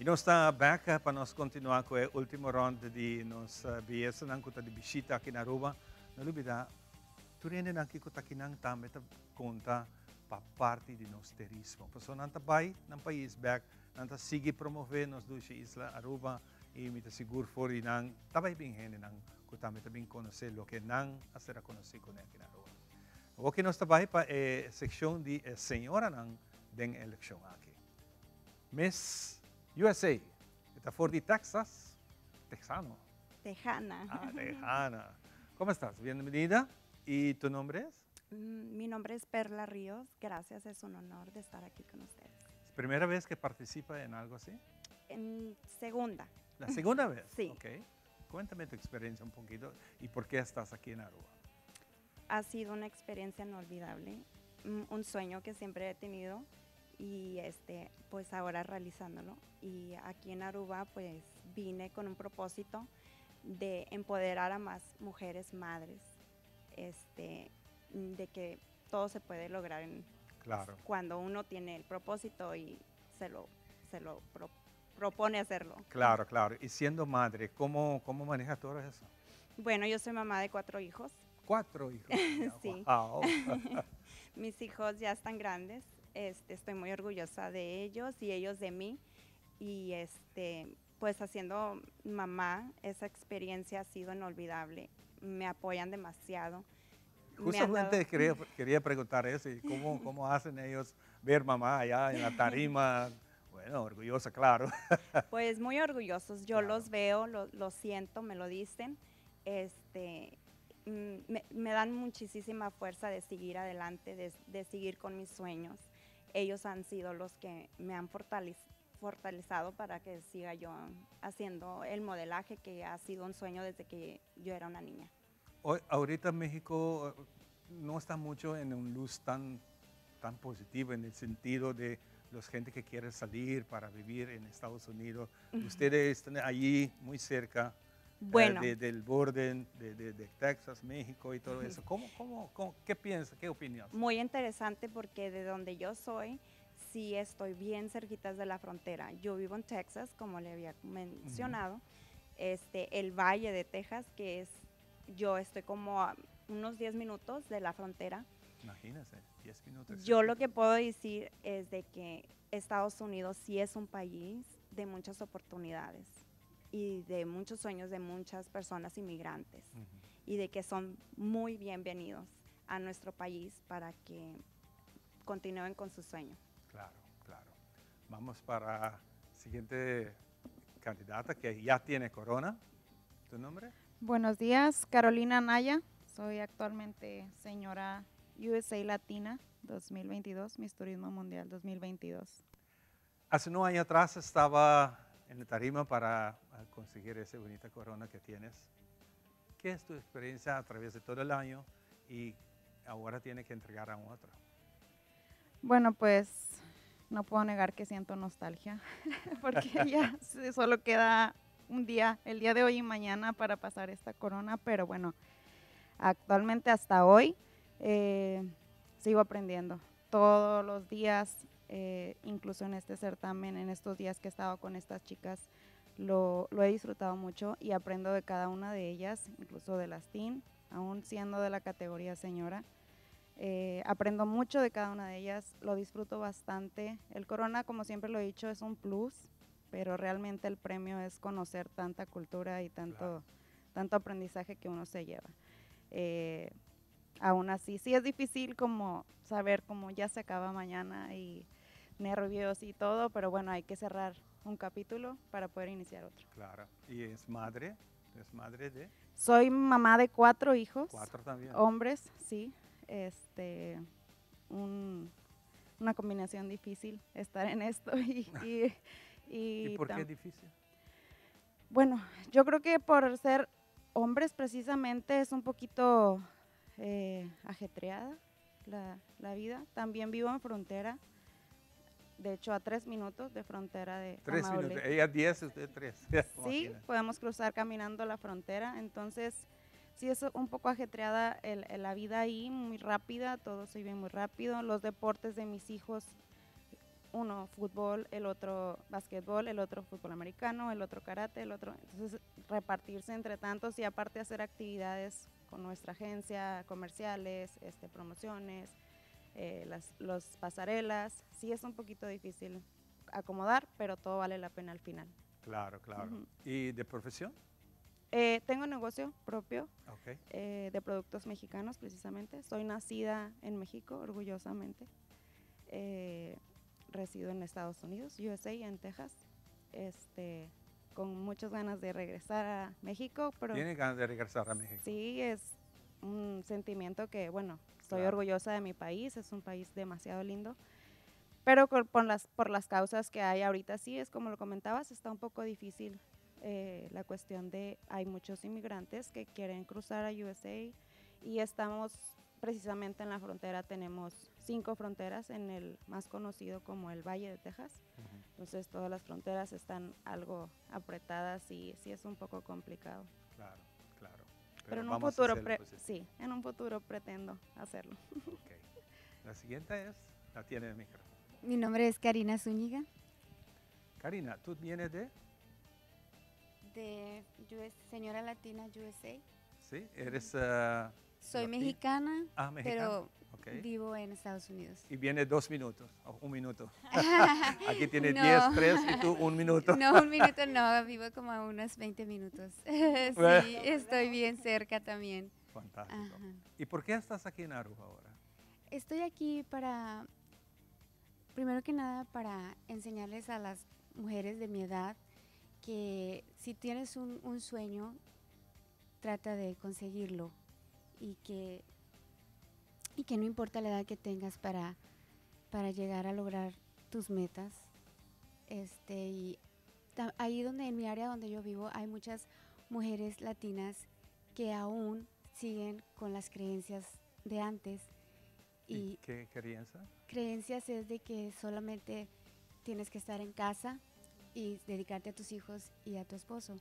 Nós estamos back para nós continuar com o último round de nossa BS nang kuta de bisita aqui na Aruba. Não lubida, turene nang kikuta kinang também conta para parte de nosso turismo. Pessoal não tá vai nang país back, não tá sigue promover nos duas isla Aruba e me tá seguro for nang tabay bing hen nang kuta me também conhecer lo que nang a ser a conhecer com aqui na Aruba. O que nós tá vai para a secção de senhora nang den eleição aqui. Miss USA, está for de Texas, texano. Tejana. Tejana. ¿Cómo estás? Bienvenida. ¿Y tu nombre es? Mi nombre es Perla Ríos. Gracias, es un honor de estar aquí con ustedes. ¿Es primera vez que participa en algo así? En segunda. ¿La segunda vez? Sí. Ok. Cuéntame tu experiencia un poquito y por qué estás aquí en Aruba. Ha sido una experiencia inolvidable, un sueño que siempre he tenido y pues ahora realizándolo. Y aquí en Aruba pues vine con un propósito de empoderar a más mujeres madres, de que todo se puede lograr cuando uno tiene el propósito y se lo propone hacerlo. Claro, claro. Y siendo madre, ¿cómo manejas todo eso? Bueno, yo soy mamá de 4 hijos. 4 hijos. Sí. Wow. Mis hijos ya están grandes. Estoy muy orgullosa de ellos y ellos de mí. Y pues haciendo mamá, esa experiencia ha sido inolvidable. Me apoyan demasiado. Justamente quería preguntar eso, ¿cómo hacen ellos ver mamá allá en la tarima? Bueno, orgullosa, claro. Pues muy orgullosos. Yo los veo, lo siento, me lo dicen. Me dan muchísima fuerza de seguir adelante, de seguir con mis sueños. Ellos han sido los que me han fortalecido para que siga yo haciendo el modelaje, que ha sido un sueño desde que yo era una niña. Ahorita México no está mucho en un luz tan positivo en el sentido de la gente que quiere salir para vivir en Estados Unidos. Ustedes están allí muy cerca del borde de Texas, México y todo eso. ¿Qué piensa? ¿Qué opinión? Muy interesante porque de donde yo soy, sí estoy bien cerquitas de la frontera. Yo vivo en Texas, como le había mencionado, el Valle de Texas, yo estoy como a unos 10 minutos de la frontera. Imagínese, 10 minutos. Yo lo que puedo decir es de que Estados Unidos sí es un país de muchas oportunidades y de muchos sueños de muchas personas inmigrantes, y de que son muy bienvenidos a nuestro país para que continúen con su sueño. Claro, claro. Vamos para la siguiente candidata que ya tiene corona. ¿Tu nombre? Buenos días, Carolina Naya. Soy actualmente señora USA Latina 2022, Miss Turismo Mundial 2022. Hace un año atrás estaba en la tarima para conseguir esa bonita corona que tienes. ¿Qué es tu experiencia a través de todo el año y ahora tiene que entregar a otro? Bueno, pues no puedo negar que siento nostalgia, porque ya solo queda un día, el día de hoy y mañana, para pasar esta corona, pero bueno, actualmente hasta hoy sigo aprendiendo todos los días, incluso en este certamen, en estos días que he estado con estas chicas, lo he disfrutado mucho y aprendo de cada una de ellas, incluso de las teen, aún siendo de la categoría señora. Aprendo mucho de cada una de ellas, lo disfruto bastante. El corona, como siempre lo he dicho, es un plus, pero realmente el premio es conocer tanta cultura y tanto aprendizaje que uno se lleva. Aún así, sí es difícil como saber cómo ya se acaba mañana y nervios y todo, pero bueno, hay que cerrar un capítulo para poder iniciar otro. Claro. ¿Y es madre? ¿Es madre de? Soy mamá de 4 hijos. 4 también. Hombres, sí. Una combinación difícil estar en esto ¿Y por qué es difícil? Bueno, yo creo que por ser hombres precisamente es un poquito ajetreada la vida. También vivo en frontera, de hecho a 3 minutos de frontera de 3 Tamaulipas. minutos, ella 10, usted 3. Sí, podemos cruzar caminando la frontera, entonces sí es un poco ajetreada la vida ahí, muy rápida, todo se vive muy rápido. Los deportes de mis hijos, uno fútbol, el otro básquetbol, el otro fútbol americano, el otro karate, el otro, entonces repartirse entre tantos y aparte hacer actividades con nuestra agencia, comerciales, promociones, las pasarelas, sí es un poquito difícil acomodar, pero todo vale la pena al final. Claro, claro. ¿Y de profesión? Tengo un negocio propio de productos mexicanos precisamente. Soy nacida en México, orgullosamente. Resido en Estados Unidos, USA, en Texas. Con muchas ganas de regresar a México. ¿Tiene ganas de regresar a México? Sí, es un sentimiento que, bueno, estoy orgullosa de mi país. Es un país demasiado lindo. Pero por las causas que hay ahorita, sí, es como lo comentabas, está un poco difícil. La cuestión de hay muchos inmigrantes que quieren cruzar a USA y estamos precisamente en la frontera, tenemos 5 fronteras en el más conocido como el Valle de Texas. Entonces todas las fronteras están algo apretadas y sí es un poco complicado. Claro, claro. Pero en un futuro, sí, en un futuro pretendo hacerlo. La siguiente la tiene el micrófono. Mi nombre es Karina Zúñiga. Karina, ¿tú vienes de? De señora Latina USA. Sí, eres... Soy mexicana, mexicana, pero vivo en Estados Unidos. Y viene 2 minutos, o 1 minuto. Aquí tiene 10, 3 y tú 1 minuto. No, 1 minuto no, vivo como a unos 20 minutos. Sí, estoy bien cerca también. Fantástico. Ajá. ¿Y por qué estás aquí en Aruba ahora? Estoy aquí primero que nada, para enseñarles a las mujeres de mi edad que si tienes un sueño, trata de conseguirlo y que no importa la edad que tengas para llegar a lograr tus metas, Y ahí donde en mi área donde yo vivo hay muchas mujeres latinas que aún siguen con las creencias de antes. ¿Y qué creencia? Creencias es de que solamente tienes que estar en casa y dedicarte a tus hijos y a tu esposo.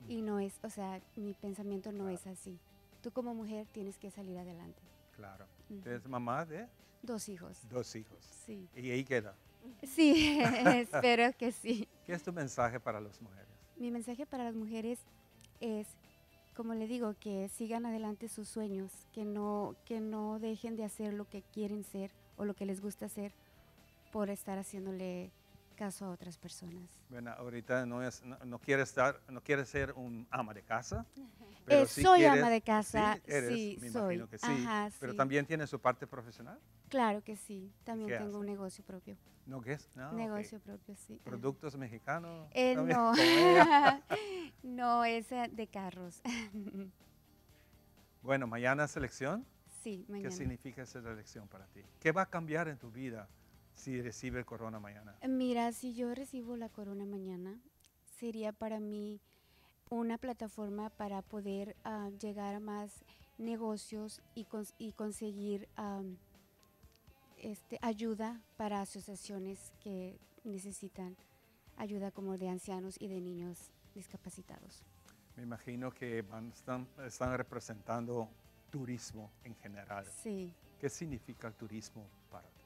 Y no es, o sea, mi pensamiento no es así. Tú como mujer tienes que salir adelante. Claro. ¿Eres mamá de? 2 hijos. 2 hijos. Sí. ¿Y ahí queda? Sí, espero que sí. ¿Qué es tu mensaje para las mujeres? Mi mensaje para las mujeres es, como le digo, que sigan adelante sus sueños, que no dejen de hacer lo que quieren ser o lo que les gusta hacer por estar haciéndole caso a otras personas. Bueno, ahorita no quieres ser un ama de casa, pero sí soy quieres, ama de casa, sí, eres, sí, me soy. imagino que sí, Ajá, pero sí. también tienes su parte profesional. Claro que sí, también ¿Qué tengo hace? un negocio propio. ¿No qué es? No, Negocio ok. propio, sí. ¿Productos mexicanos? No, Comida. no, es de carros. Bueno, mañana es elección. Sí, mañana. ¿Qué significa esa elección para ti? ¿Qué va a cambiar en tu vida si recibe el corona mañana? Mira, si yo recibo la corona mañana, sería para mí una plataforma para poder llegar a más negocios y conseguir ayuda para asociaciones que necesitan ayuda como de ancianos y de niños discapacitados. Me imagino que están representando turismo en general. Sí. ¿Qué significa el turismo para ti?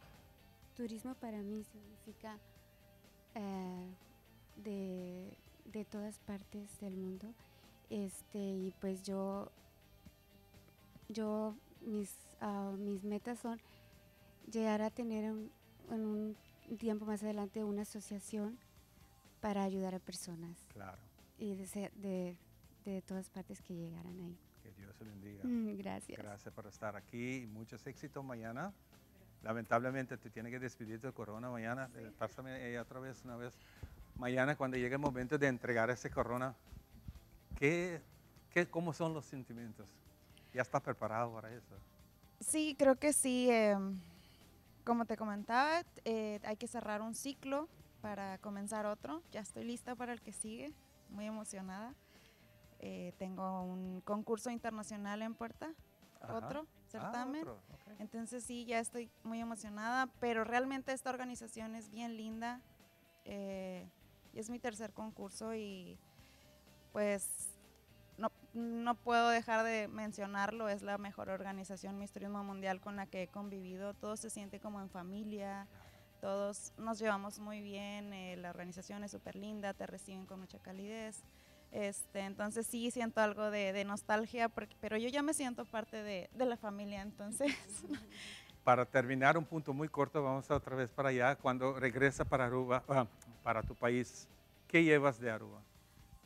Turismo para mí significa de todas partes del mundo. Y pues mis metas son llegar a tener en un tiempo más adelante una asociación para ayudar a personas. Claro. Y de todas partes que llegaran ahí. Que Dios se bendiga. Gracias. Gracias por estar aquí y muchos éxitos mañana. Lamentablemente te tienes que despedir del corona mañana. Pásame ella otra vez, una vez. Mañana cuando llegue el momento de entregar ese corona, ¿cómo son los sentimientos? ¿Ya estás preparado para eso? Sí, creo que sí. Como te comentaba, hay que cerrar un ciclo para comenzar otro. Ya estoy lista para el que sigue, muy emocionada. Tengo un concurso internacional en puerta, otro certamen. Okay. Entonces sí, ya estoy muy emocionada, pero realmente esta organización es bien linda. Es mi tercer concurso y pues no puedo dejar de mencionarlo. Es la mejor organización Miss Turismo Mundial con la que he convivido. Todo se siente como en familia, todos nos llevamos muy bien, la organización es súper linda, te reciben con mucha calidez. Entonces sí siento algo de nostalgia, pero yo ya me siento parte de la familia, entonces. Para terminar, un punto muy corto, vamos otra vez para allá. Cuando regresa para Aruba, para tu país, ¿qué llevas de Aruba?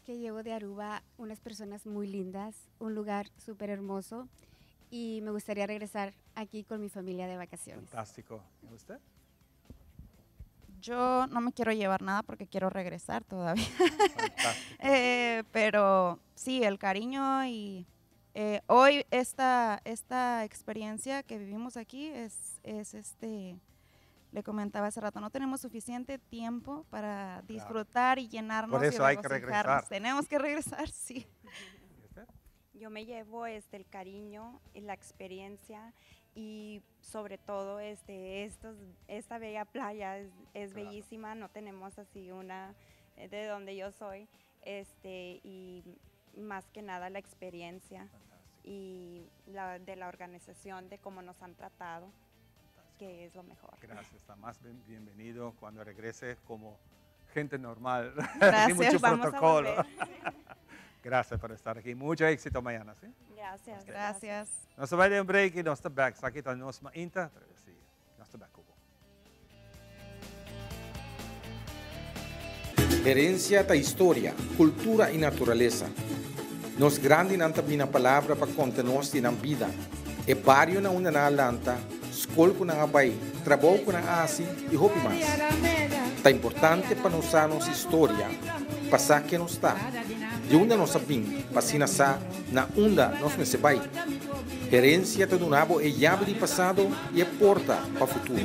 Que llevo de Aruba unas personas muy lindas, un lugar súper hermoso y me gustaría regresar aquí con mi familia de vacaciones. Fantástico. ¿Y usted? Yo no me quiero llevar nada porque quiero regresar todavía. Pero sí, el cariño y hoy esta experiencia que vivimos aquí le comentaba hace rato, no tenemos suficiente tiempo para disfrutar y llenarnos. Por eso y hay que regresar. Tenemos que regresar, sí. Yo me llevo el cariño y la experiencia y sobre todo esta bella playa es bellísima. No tenemos así una de donde yo soy, y más que nada la experiencia y de la organización, de cómo nos han tratado, que es lo mejor. Gracias, está más bienvenido cuando regrese como gente normal. Gracias, sin mucho vamos protocolo. a volver. Gracias por estar aquí. Mucho éxito mañana, ¿sí? Gracias. Gracias. Nós vai dar um break e nós estamos back. Aqui está o nosso Mainta. Nós estamos back. Herencia da história, cultura e natureza. Nos grande nanta bina palavra para contar-nos na vida. E barrio na una na lanta, escolco na abai, trabalho na asi e hopi mais. Tá importante para nós nossa história, passar que nos está. De onde nós sabemos, passina sa, na onda nós me sebai. Herencia de um abo é llave de passado e é porta para o futuro.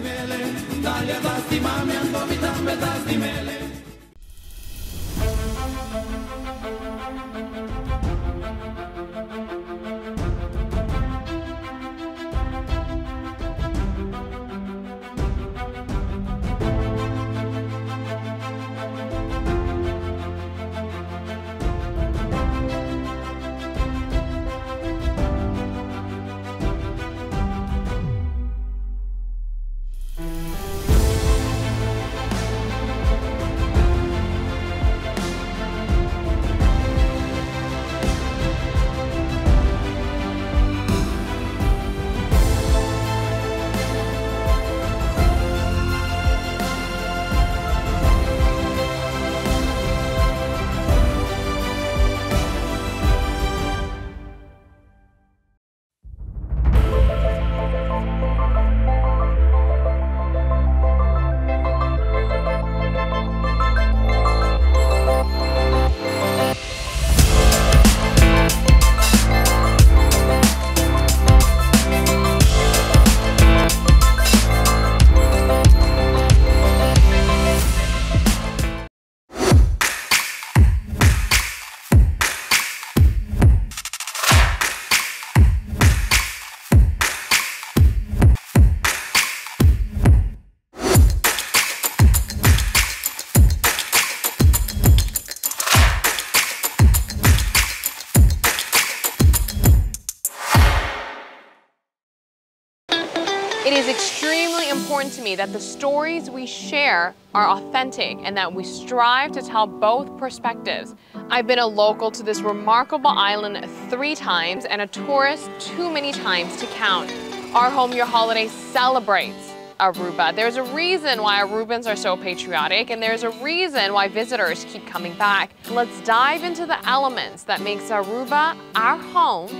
is extremely important to me that the stories we share are authentic and that we strive to tell both perspectives. I've been a local to this remarkable island 3 times and a tourist too many times to count. Our Home Your Holiday celebrates Aruba. There's a reason why Arubans are so patriotic, and there's a reason why visitors keep coming back. Let's dive into the elements that makes Aruba our home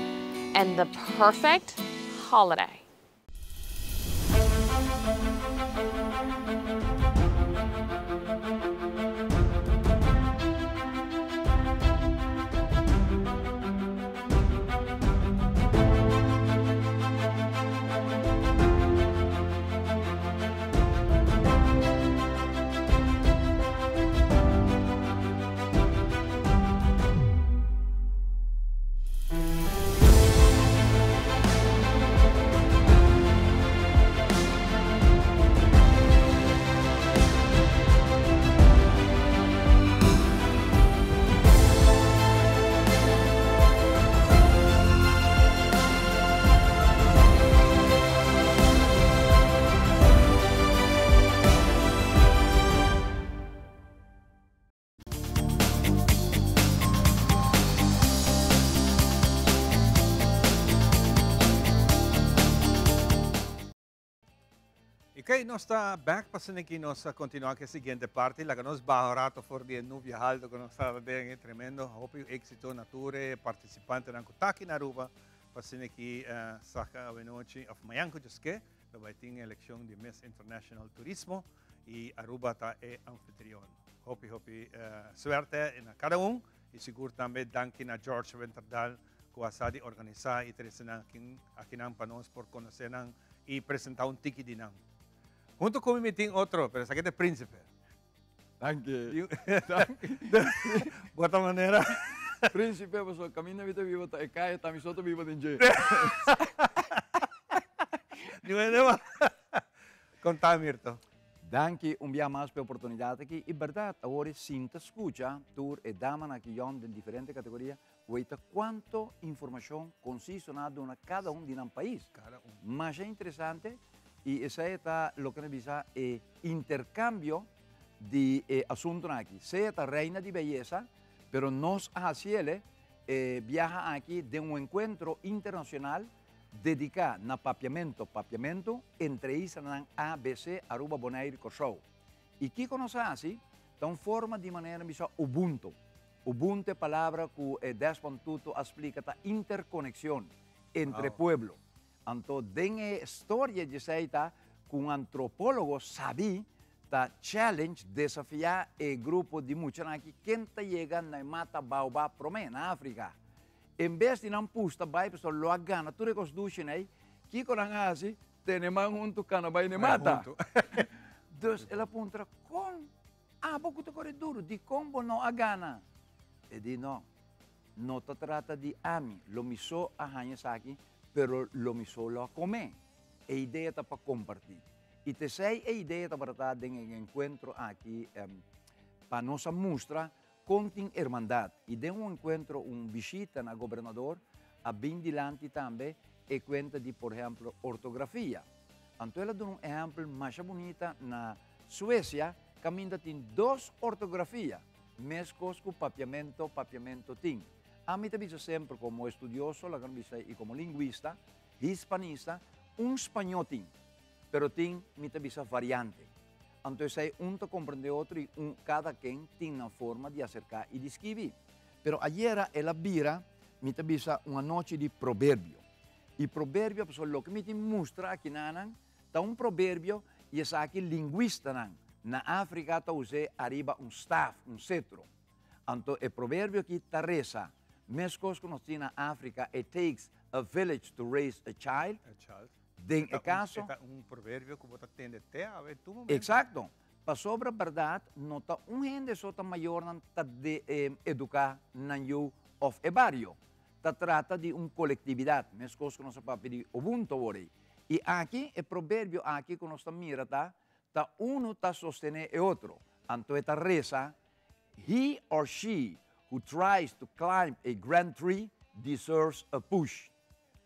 and the perfect holiday. Ok, nós está back passando aqui nós a continuar com a seguinte parte, lá que nós barato for de no viajado que nós está bem tremendo, hope êxito nature participante na aqui na Aruba, passando aqui saca a noite of Mayanco Josque, que vai ter eleição de Miss International Turismo e Aruba está é anfitrião. Hope suerte na cada e seguro também danke na George Winterdal que a de organizar e trazer aqui na panos por conhecer e apresentar ticket de Junto con mi meeting otro, pero saqué de príncipe. Danke. Buena manera. Príncipe, pues el camino vita vivo ta cae, ta mi soto vivo dinje. Contá, Mirto. Danke un via más per oportunidad aquí. Y verdad, ahora sin te escucha, tour e daman aquí de diferentes categorías, veita cuánto información consiste en cada uno de un país. Más es interesante. Y ese es lo que nos dice intercambio de asuntos aquí. Sea reina de belleza, pero nos hace viaja aquí de un encuentro internacional dedicado a papiamento entre islas ABC, Aruba, Bonaire y Corsou. Y aquí conoce así, de forma de manera Ubuntu. Ubuntu es palabra que Desmond Tutu explica la interconexión entre pueblos. Entonces, en la historia de esta, un antropólogo sabía que challenge desafiar el grupo de muchos aquí que llega a mata baobab en África. En vez de no pusta, vai pessoal lo agana, tu reconstruyen ahí, que con así tenemos junto canabay ne mata. Entonces, ela apunta con poco de corredor, de combo no agana. E di no te trata de ami, lo miso a hañas aquí, pero lo mismo lo a comer. E idea está para compartir. Y te sei e idea está para estar en el encuentro aquí, para nos mostrar con hermandad. Y de un encuentro, un visita al gobernador, a bien delante también, e cuenta de, por ejemplo, ortografía. Entonces, él da un ejemplo más bonito na Suecia, camina tiene 2 ortografías, mescos con papiamento tin. A mí te dice siempre como estudioso, y como lingüista, hispanista, un español tin, pero tin me te dice variante. Entonces, un te comprende otro y cada quien tiene una forma de acercar y de escribir. Pero ayer ella vira, me te dice una noche de proverbio. Y proverbio, pues lo que me muestra aquí, está un proverbio y es aquí lingüista. Na África, está usé arriba un staff, un cetro. Entonces, el proverbio aquí está reza. Mescos que nos tiene en África, it takes a village to raise a child. En el caso... un proverbio que você tem até a ver tu momento. Exacto. Para sobre a verdade, não está gente só maior de educar nanyu of e barrio. Trata de uma coletividade. Mescos que nós podemos pedir Ubuntu hoje. E aqui, o proverbio aqui que nós mira, tá uno está sostener o outro. Então, esta reza, he or she who tries to climb a grand tree deserves a push.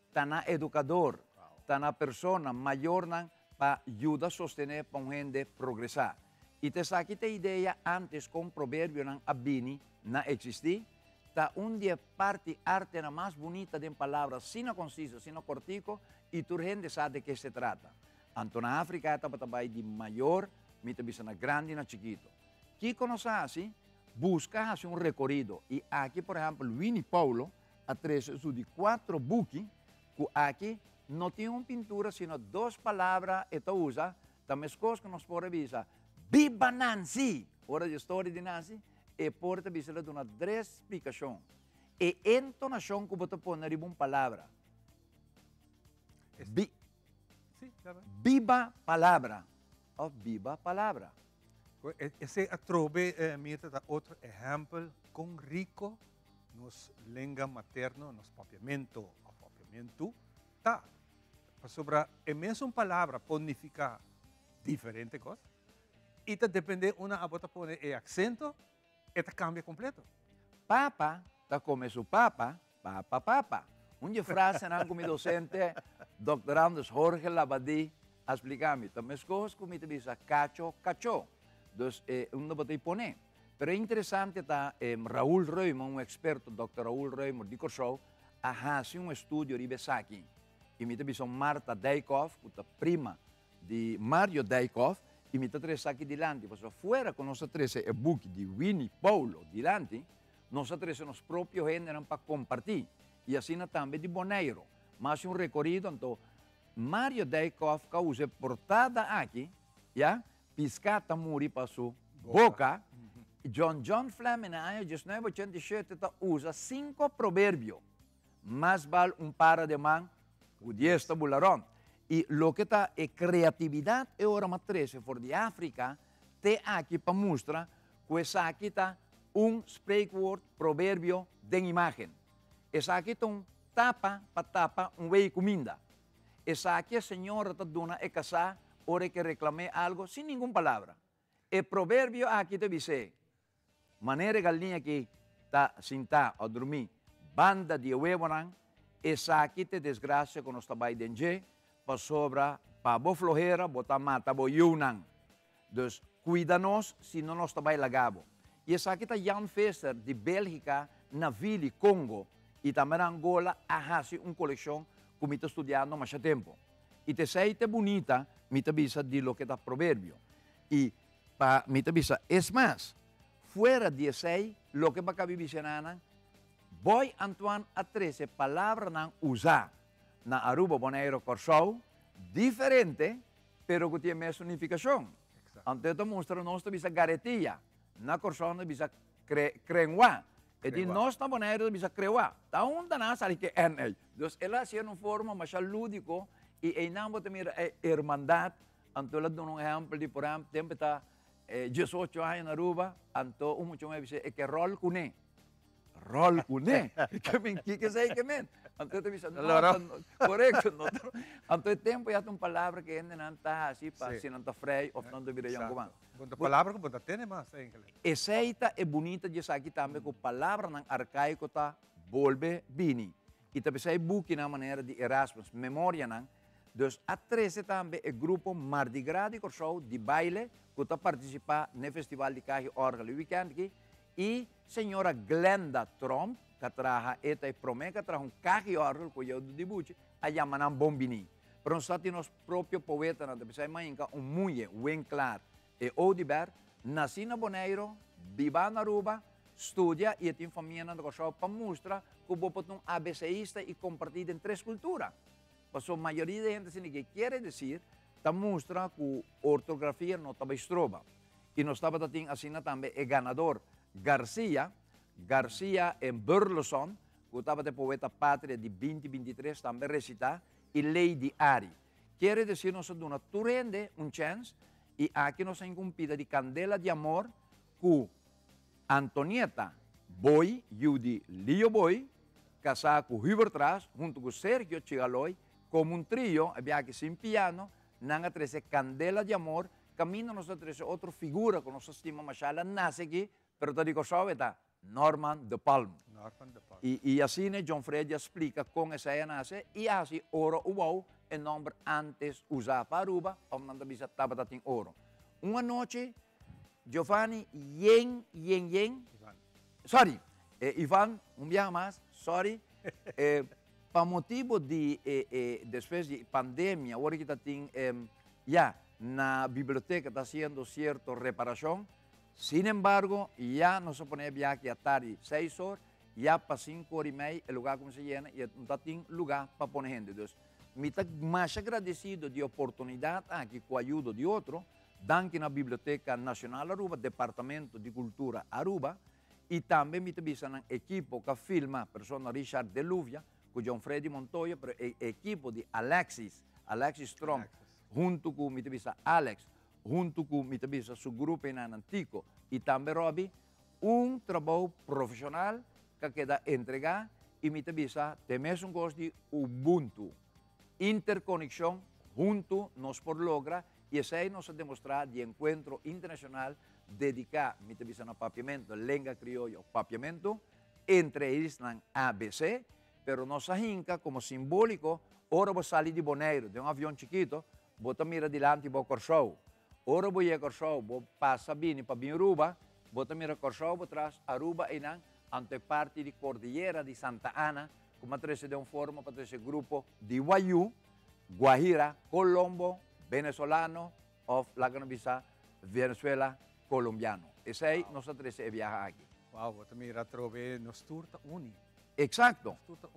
Está na educador, está na persona maior para ayudar a sostener para un gente progresar. Y te saqué esta idea antes con proverbio nan abini na existir, ta un día parte arte na más bonita de palabras, sin conciso, sin cortico, y tu gente sabe de qué se trata. Anto na África está para de mayor, mita bisa na grande na chiquito. ¿Qué conoce así? Busca hacer un recorrido. Y aquí, por ejemplo, Winnie Paulo, a 3 de 4 buques, que aquí no tiene una pintura, sino 2 palabras, esto usa, también cosas que nos puede visar. Viva Nancy! Ora de história de Nancy, e porta visar de uma 3 explicação. E entonação que você põe na uma palavra. Viva palavra. Ou viva palavra. Esse atrobe mita outro exemplo com rico nos língua materno, nos papiamento, tá. Sobre a mesma palavra significa diferente coisa. E depende uma a bota pone e acento, e cambia completo. Papa, tá come su papa, papa, papa. Uma frase na como docente, Dr. Anders Jorge Labadie, explicami, também coisas como te bisa cacho, cacho. Dus, uma bota pone. Pero é interessante tá, Raúl Reumann, um experto, Dr. Raúl Reumann, de Corsou, ha um estudo de Besaki. E me te bisa Marta Dykhoff, que prima de Mario Dykhoff, e me três aqui dilante, porque fora com nós três é book de Winnie Paulo dilante, nós três nos próprios gêneros para compartilhar. E assim também de Boneiro. Mas um recorrido, então, Mario Dykhoff causa portada aqui, já, piscata muri para sua boca. John Fleming, no ano 1987, usa 5 provérbios. Mais vale par de mão, o 10 tabularon. E lo que está é criatividade e ora matriz for de África, te aqui para mostrar que essa aqui está spreekwoord, provérbio de imagem. Essa aqui está tapa para tapa wei comida. Essa aqui a senhora está dando é casar, ora que reclame algo sem nenhuma palavra. E provérbio aqui te dice, maneira galinha que está sentada a dormir, banda de huevonan, essa aqui te desgraça quando está by dengue, para sobra, para bo flojera, botar mata, bo yunang. Dus, cuida-nos se não nós também lagabo. E essa aqui está Jan Fester, de Bélgica, na Vila Congo, e também na Angola, há coleção que me está estudando há mais tempo. E te sei que é bonita, me está bisa de lo que está provérbio. E, me está bisa, é mais, fora de sei, lo que para caber bisenana, Boy Antoine a 13 palavras não usar. Na Aruba, Bonaire, Corsou, diferente, pero que tem a mesma significação. Então, eu mostro nós bisa garetia, na Corsou nós bisa crenua, e de nós na Bonaire bisa creua. Tá onde nós sabe que é. Então, ela se uma forma mais lúdico e em nome de minha irmandade, então ela dá exemplo de por exemplo, tempo está 18 anos na Aruba, então muito mais bisa é que rol cune. Rol cune, que sei que men. Então te bisa, correto, então tempo já tem palavra que ainda não está assim para se não está freio ou não deveria já comando. Quando palavra que você tem mais em inglês. Essa é bonita de aqui também com palavra não arcaico tá volve bini. E também sai book na maneira de Erasmus, memória não. Dus a 13 também é grupo Mardi Gras de Corsou de baile que está participar no festival de carro orgel weekend aqui. E senhora Glenda Trump, que traja esta e promete que traja carro orgel que eu debuche, a chamam bombini. Pero nós temos próprio poeta na Tepesai Mainca, mulher, bem claro, e Odibert, nasci na Bonaire, viva na Aruba, estudia e tem família na Corsou para mostrar que o pode um ABCista e compartilhar em 3 culturas. Porque a maioria da gente que quer dizer, está mostra que a ortografia não está estroba. E nós estamos assim também é ganador Garcia em Burleson, que estava de poeta pátria de 2023, também recitar, e Lady Ari. Quer dizer, nós damos tu rende chance, e aqui nós encumpida de Candela de Amor, que Antonieta Boy, Judy Leo Boy, casada com Hubert Tras, junto com Sergio Chigaloy, como trio, havia que sem piano, nanga 13 Candela de Amor, caminho nós 13 outra figura que nós estimamos machala nasce aqui, pero te digo só está Norman de Palm. E assim John Fred explica como essa nasce e assim ora o el nombre antes usado para Aruba, o no bisa tabatin oro. Una noche, Giovanni, sorry, Ivan, un día más, sorry, para motivo de, después de pandemia, ahora que ya, la biblioteca está haciendo cierta reparación, sin embargo, ya no se pone viaje a tarde 6 horas, ya para 5 horas y media el lugar como se llena y no tiene lugar para poner gente. Entonces, me estoy más agradecido de oportunidad aquí con ayuda de otro, dan que na Biblioteca Nacional Aruba, Departamento de Cultura Aruba, y también me estoy un equipo que filma, persona Richard Deluvia, con John Freddy Montoya, pero el equipo de Alexis Strong, junto con mi Alex, junto con mi su grupo en Antico, y también Robbie, un trabajo profesional que queda entregado y mi temes un cosa de Ubuntu, interconexión junto nos por logra y ese nos ha demostrado de encuentro internacional dedicado mi a papiamento, lengua criollo, papiamento, entre Island ABC, pero nos ahinca como simbólico, ahora voy a salir de Bonaire, de un avión chiquito, voy a mirar adelante y voy a Corsou. Ahora voy a Corsou, voy a pasar bien para Aruba, voy a mirar Corsou, voy atrás Aruba y ante parte de Cordillera de Santa Ana, como de un forma para ese grupo de Guayú, Guajira, Colombo, venezolano, o la Granvisa, Venezuela, colombiano. Ese ahí nosotros viaja aquí. Wow, vou também irá trover nos turta uni. Exacto. Nos turta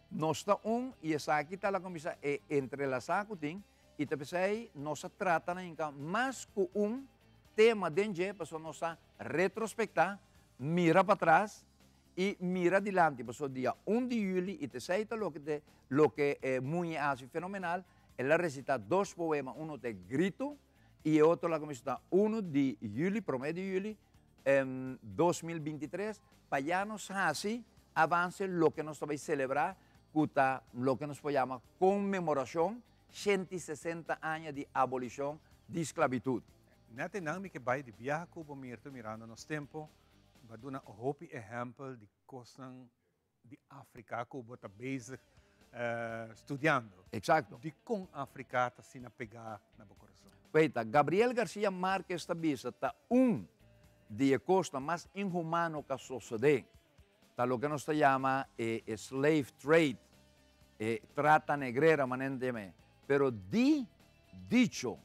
Nos está y esa aquí está la comisa entre la sacutín y te pensé nos trata más que un tema de pues nos retrospectar, mira para atrás y mira adelante, pues el día 1 de julio y te sei lo que es muy así fenomenal, él recita 2 poemas, uno de grito y otro la comisa 1 de julio, promedio de julio, 2023, para ya nos así avance lo que nos va a celebrar, lo que nos llama conmemoración 160 años de abolición de esclavitud. Natin nang mi kibay di biyahe ko bumirto mirando nos tempo, ba doon na hopi example di kosang di Africa ko bota base estudiando. Exacto. Di kung Africa ta sinapega na corazón. Peita, Gabriel García Márquez tabisa ta de costa más inhumano que sucede, ta lo que nos llama slave trade, trata negrera manenteme, pero dicho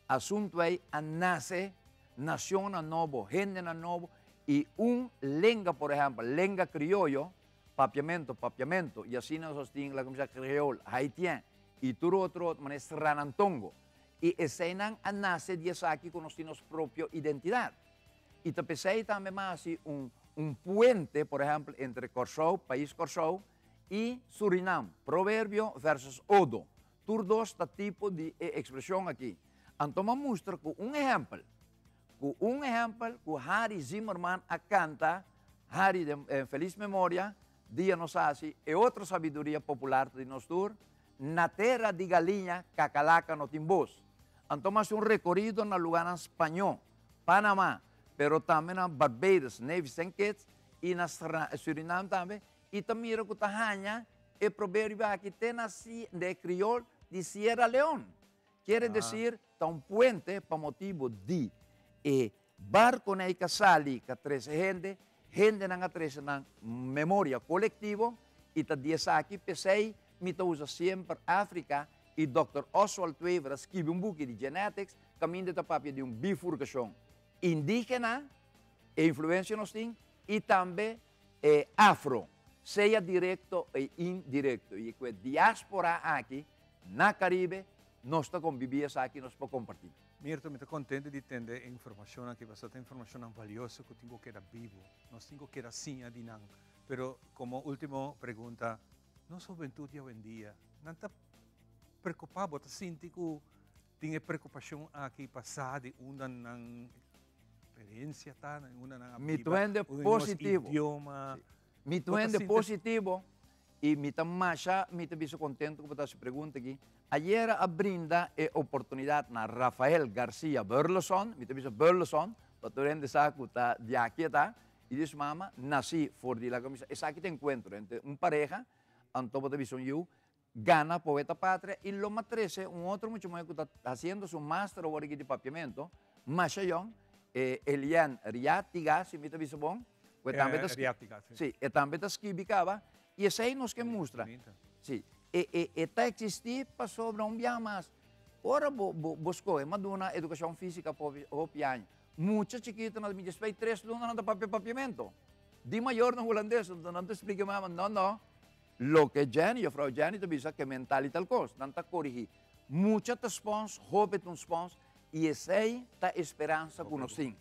asunto ahí nace nación a nuevo, gente a nuevo y un lengua, por ejemplo, lengua criollo, papiamento, y así nos sostiene la comida creol, haitien, y todo otro es ranantongo. Y ese nace de aquí con nuestra propia identidad. Y te pensé también más así un puente, por ejemplo, entre Corsou, país Corsou, y Surinam, proverbio versus odo. Tur dos tipo de expresión aquí. Entonces muestra con un ejemplo, que Harry Zimmerman canta, Harry de feliz memoria, día nos hace, y otra sabiduría popular de nosotros, na terra de galinha, cacalaca no timbos. Entonces un recorrido en el lugar en español, Panamá, pero también en Barbados, Nevis and Kitts, y en Surinam también, y también mira que tajaña, el proverbio aquí tiene así de criol de Sierra León. Quiere decir, está un puente para motivo de barco na que sali, que trece gente na trece na memoria colectiva, y ta diesa aquí, pensei, me usa siempre África, y Dr. Oswald Weaver escreve un book de genetics, caminho de papel de una bifurcación indígena, influencia nos tem, y también afro, sea directo e indirecto. Y que diáspora aquí, na Caribe, nós convivimos aqui, nós podemos compartilhar. Mirto, me estou contente de entender informação aqui, bastante informação valiosa que tenho que era vivo, nós temos que era assim adinan. Pero como última pergunta, nossa juventude hoje em dia, não está preocupado, está sentindo que tem preocupação aqui passada, uma na experiência, uma na mituende positivo. Idioma. Mituende positivo. E me está contento com essa pergunta aqui. Ayer a brinda a oportunidade na Rafael García Burleson, me está Burleson, para tu gente sabe que está de aqui, e diz, mama, nasci fora de la camisa. Essa aqui te encontro entre uma pareja, então te visto eu, gana Poeta Patria y lo matrece un otro mucho más que está haciendo su máster ahora de papiamento, Machayón, Elian Riatiga, si me te visto bon, Riatiga, sí, e também está esquibicava, e esse aí nos que mostra. Sim, está existir para sobre um dia mais. Ora, buscou, é uma educação física para o piano. Muita chiquita, nós me despei 3 lunas no papiamento. De maior no holandês, não te explique mais, não. Lo que Jenny, a Frau Jenny, te diz que mentalidade cost, não está corrigir. Muita respons, hope de respons, e esse aí está esperança com nós sim.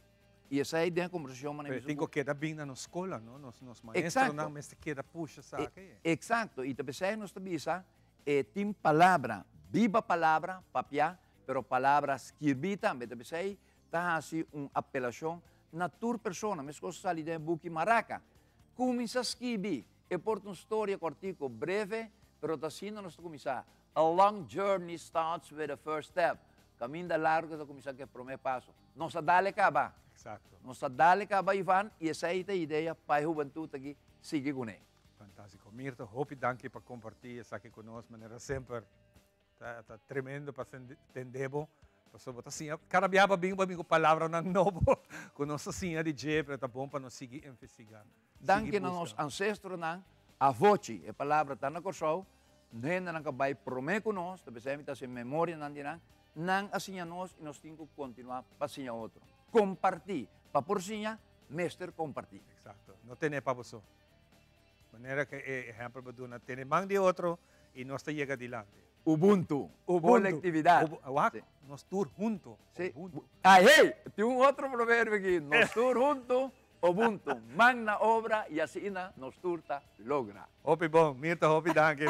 E essa aí tem a conversação, mas tem que quedar bem na escola, não? Nos maestros não, mas queda puxa, sabe? Exato, e também sei nos diz, tem palavra, viva palavra, papia, pero palavra escrita, também sei, está assim uma apelação na tua pessoa, mas coisas ali de buki maraca. Começa a escrever, e porta uma história cortico, breve, pero está assim nós começar. A long journey starts with the first step. Caminho largo está começar que é o primeiro passo. Não se dá acaba. Exato. Nós dali ka ba Ivan, e essa aí a ideia para a juventude aqui seguir com ele. Fantástico. Mirta, hope danke por compartilhar isso aqui conosco, maneira sempre tá tremendo para entender. Passou assim, cada dia bem com palavra não novo, conosco assim a DJ, para tá bom para nós seguir investigar. Danke na nos ancestros não, a voce, a palavra tá na corção, nena não vai prometer conosco, também sempre tá sem memória não dirá, não assim a nós e nós temos que continuar para assim a outro. Compartir. Para por sinha, mestre compartir. Exato. Não tem para você. De maneira que, exemplo, não tem mais de outro e nós chega adiante. Ubuntu. Coletividade. Nós todos juntos. Hey, tem outro provérbio aqui. Nós todos juntos, Ubuntu. Magna obra e assim nós turta logra. Hope bom. Mirta, hope danke.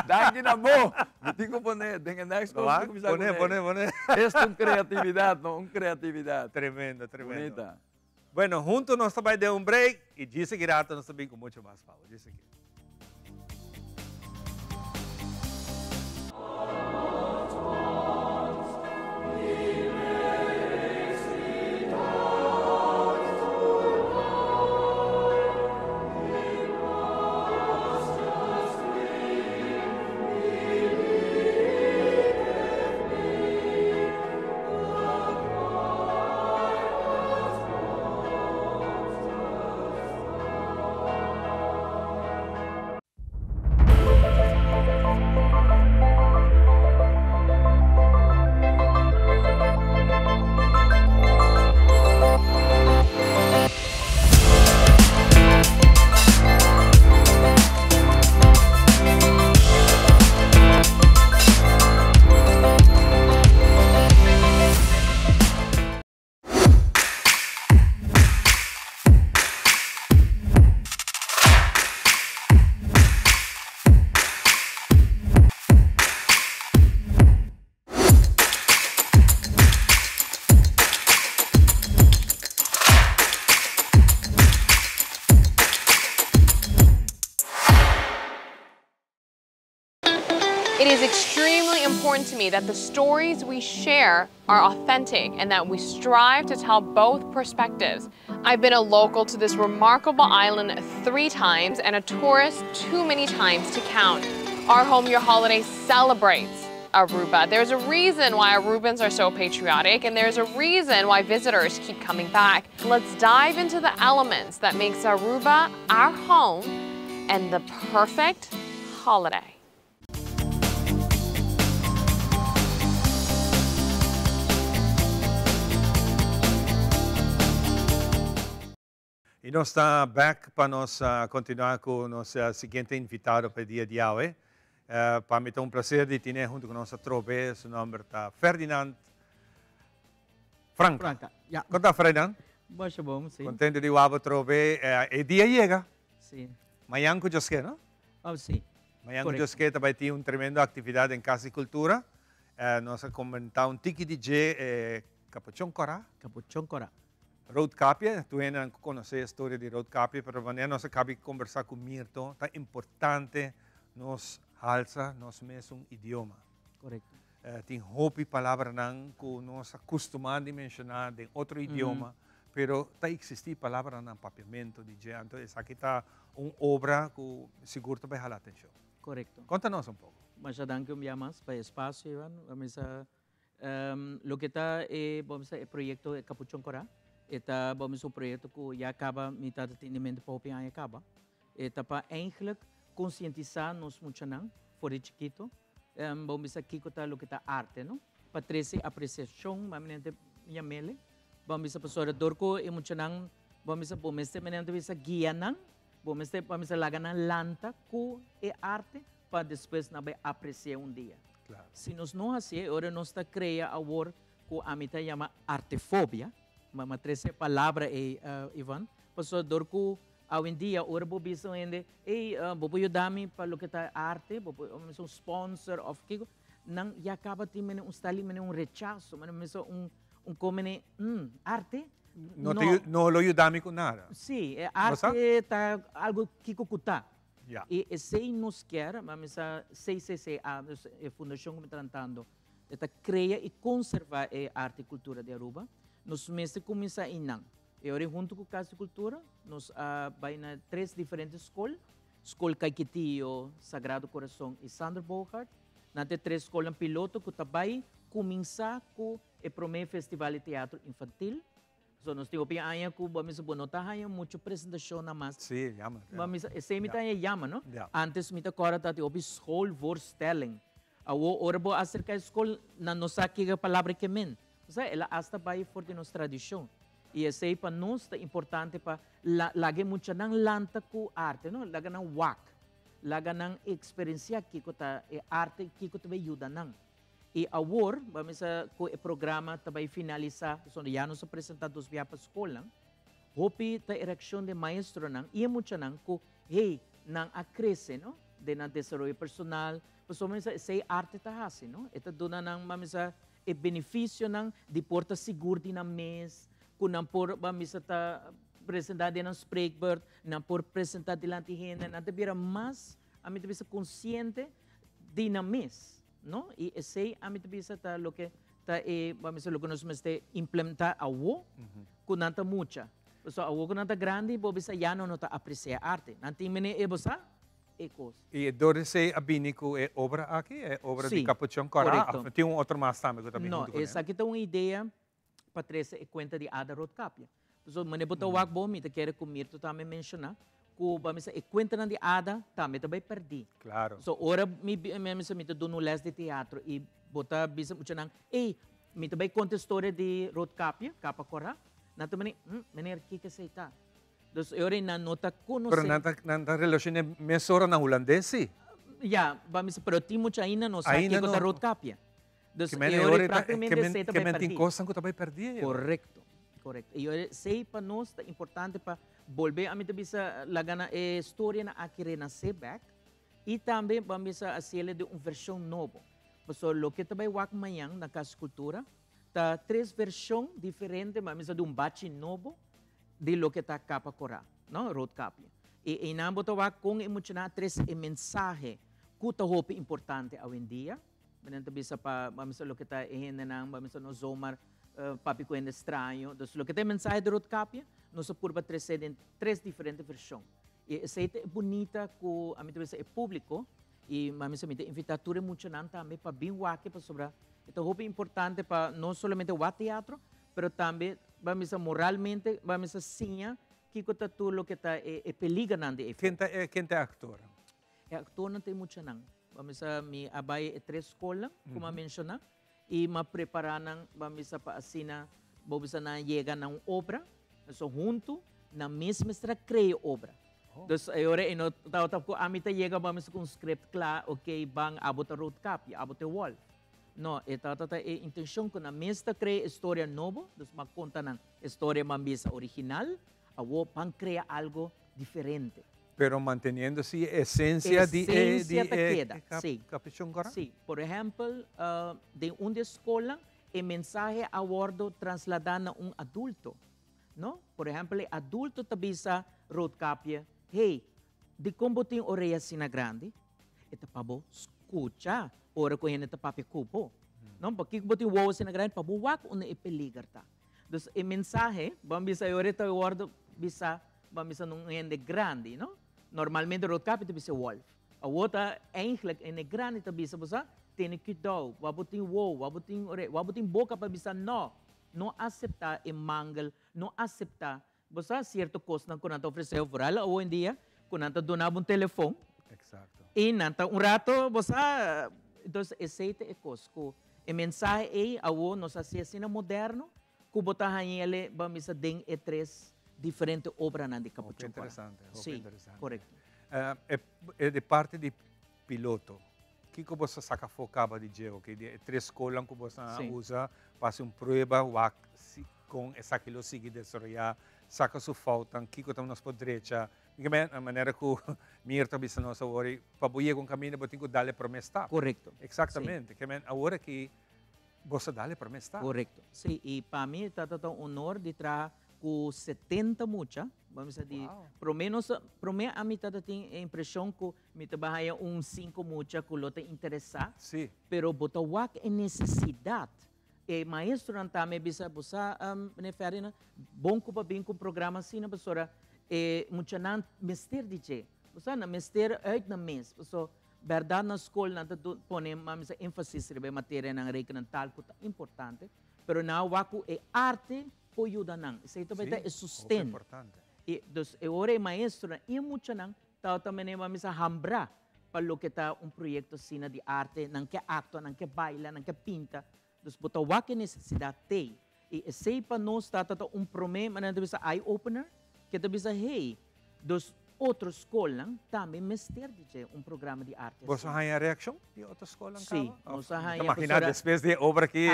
Danke na bom. Me tenho que poner. Tenho next poner. Esta é uma criatividade, não? Uma criatividade. Tremenda, tremenda. Bonita. Bueno, juntos nós também deu um break e de seguida nós também com muito mais power. De seguida. It is extremely important to me that the stories we share are authentic and that we strive to tell both perspectives. I've been a local to this remarkable island 3 times and a tourist too many times to count. Our Home Your Holiday celebrates Aruba. There's a reason why Arubans are so patriotic, and there's a reason why visitors keep coming back. Let's dive into the elements that makes Aruba our home and the perfect holiday. E nós estamos back para nós continuar com o nosso seguinte invitado para o dia de hoje. Para mim é um prazer de ter junto com nossa tropa, seu nome é Ferdinand Franca. Yeah. Como está, Ferdinand? Bom, sim. Contente de o tropa. O dia chega. Sim. Amanhã com Josque, não? Oh, sim. Amanhã com Josque vai ter uma tremenda atividade em Casa e Cultura. Nós vamos comentar um tiki DJ Capuchon Corá. Capuchon Corá. Roadcapia, tu ainda não conhece a história de Roadcapia, mas amanhã nós acabamos de conversar com Mirto. É importante nós alça nosso mesmo idioma. Correto. Tem roupa palavra não que nós acostumamos a mencionar em outro idioma, pero está existir palavra no papiamento de gente. Então, aqui está uma obra que seguro vai chamar a atenção. Correcto. Contanos un poco. Muchas gracias más para el espacio, Iván. Vamos a, lo que está, vamos a, el proyecto de Capuchón Corá. Vamos a un proyecto que ya acaba, mitad de atendimento para o acaba. Para eigenlijk conscientizar nos mucho fuera de chiquito. Vamos aqui contar lo que está arte, ¿no? Para trazer apreciação, vamos a mele. Vamos a pasar a dorco e mucho vamos a guiar vamos a lagar lanta com e arte para depois não apreciar dia. Claro. Se nós não assim, agora nós está criando agora que a mitad chama artefobia, mas três palavra Ivan, pastor dorco hoje em dia, agora vou dizer ainda, vou ajudar-me para lo que está arte, vou ser um sponsor of Kiko, não já acaba de ter um rechaço, mas como arte. No lo ayudamos con nada. Sí, arte está algo que custa. Yeah. E se nos quer, vamos a CCC, a fundação que me tratando, está cria e conservar a arte e cultura de Aruba. Nós mesmo começar em não. E agora junto com a Casa de Cultura, nós vai na 3 diferentes escolas, Escola Caiquetillo, Sagrado Coração e Sandra Bogart. Na 3 escolas piloto que também começar com o primeiro festival de teatro infantil. So, nós temos aí que vamos a botar aí muita apresentação na massa. Sim, llama. Vamos se me tá llama, não? Yeah. Antes me tá agora tá de schoolvoorstelling. Agora vou acercar a escola na nossa que a palavra que men. Você ela hasta vai for de nossa tradição. E esse aí para nós é importante para lagar muito não lanta com arte, não? Lagar não wak, lagar não experiência que tá arte que também ajuda não. E agora, vamos a com o programa também finalizar, já nos apresentamos via para a escola, hopi a ereção de maestro não, e muito não, que não a cresce, não, de na desenvolvimento personal, pues vamos a sei arte tá assim, não, eta dona não vamos a o benefício não de porta seguro de na mês, com não por vamos a tá apresentar de na spreekbeurt, não por apresentar delante de gente, não te vira mais a mim te vira consciente de na mês. No, y ese a mí te dice lo que vamos a lo que nos mete implementar a wo con tanta mucha, so a wo con tanta grande, vos ya no nota apreciar arte, nanti mene ebosa ecos. Y dove se abinico è obra aquí, è obra di Capuchón Corá, tem outro mais também que também. No, essa aqui tem uma ideia para trazer a conta de Ada Rotkapia. So mene botar o akbo me te quer comer tu também mencionar. Ku vamos a conta de Ada também perdi. Claro. So ora me te dou no les de teatro e botar bisa muito não. Me também conta a história de Rotkapia, Capa Corá. Na também menino que sei tá. Dus ora na nota conhecer. Pero na relação é mesora na holandesa. Ja, vamos pero ti muito ainda não sabe que conta Rotkapia. Dus ora praticamente sei também perdi. Que coisa que também perdi. Correcto. Correcto. E ora sei para nós é importante para volver a mim também a gana história na aqui renascer back e também vamos a fazer de uma versão nova. Porque o que também vai amanhã na Casa Cultura tá 3 versões diferentes, vamos a de um bate novo de lo que está Capa Corá, não? Rotkapia. E na botar vai com emocionar 3 mensagens que tá roupa importante hoje em dia. Vamos a lo que está em vamos a nos zomar papi com estranho. Então, o que tem mensagem de Rotkapia, nós apurba 3 diferentes versões. E essa é bonita que a mim é público e a mim é invitatura muito também para bem aqui para sobre. Então, é importante para não somente o teatro, mas também vamos a moralmente, vamos a sinha que está tudo o que está é peligrante. Quem é actor? É actor não tem muito não. Vamos a me abai 3 escolas, como mencionar. E me preparar vamos para assina, vamos na chega na obra, so junto na mesma estra cria obra. Então agora e no tao a mim chega vamos com script claro, ok, bang abota Rotkapia, abota Wolf. No, a intenção que na mesma cria história nova, então me conta na história mambisa original, a wo pan cria algo diferente. Pero manteniendo-se a essência de Capuchón Corá? Sim, por exemplo, de uma escola, o mensagem a bordo trasladado a um adulto. No? Por exemplo, o adulto tabisa Rotkapia, hey, de como tem orelha assim grande, eta pabo escucha, ora com ele papi cupo. Não, porque como tem uau assim grande, pabo wak una e peligarta. Então, o mensagem, vamos bisa oreta bordo bisa, vamos bisa num ende grande, não? Normalmente Rotkapia te bisa wolf. Awota eigenlijk in de granita bisa bosa tiene cuidado, wabuting wow, wabuting boca pa bisa no acepta e mangal, no acepta bosa cierto costo na kunanta ofereceu por ala hoje em dia, kunanta donava um telefone. Exacto. E nanta um rato bosa então aceita e cosco. E mensagem aí awo nos assassina moderno, kubota hanhele ba misa den e três diferentes obras na de capuchon. Interessante. Sim, interessante. correto. E de parte di piloto, que você saca focava de geo, que de três escolas que você usa, passa uma prova, com essa que lo sigue desarrollar, saca sua falta, que você nos poderia, a maneira que Mirta bisa nós agora, para boiar com caminho, você tem que dar promessa. Correto. Exatamente, que agora que você dá promessa. Correto. Sim, e para mim está um honor de trabalhar com 70 mucha, vamos dizer, pelo menos a mim tem a impressão que me trabalha 5 mucha que lota interessar, pero bota wak é necessidade. E maestro não também bisa bosa neferina bom cuba bem com programa assim na pessoa e mucha não mister DJ, bosa na mister uit na mês, so verdade na escola não põe mais ênfase sobre matéria na regra tal que é importante, pero na waku é arte po ayuda nang. Isso ito ba é sustento. Importante. E dos ore maestro e mucha nang tao também vamos a hambra para lo que tá projeto sina de arte, nang que acto, nang que baila, nang que pinta. Dos bota wa que necessidade tem. E sei para nós tá problema na bisa eye opener, que tá bisa hey, dos outros escolas também mester de programa de arte. Você tem a reação de outras escolas? Sim, nós temos. Imagina depois de obra que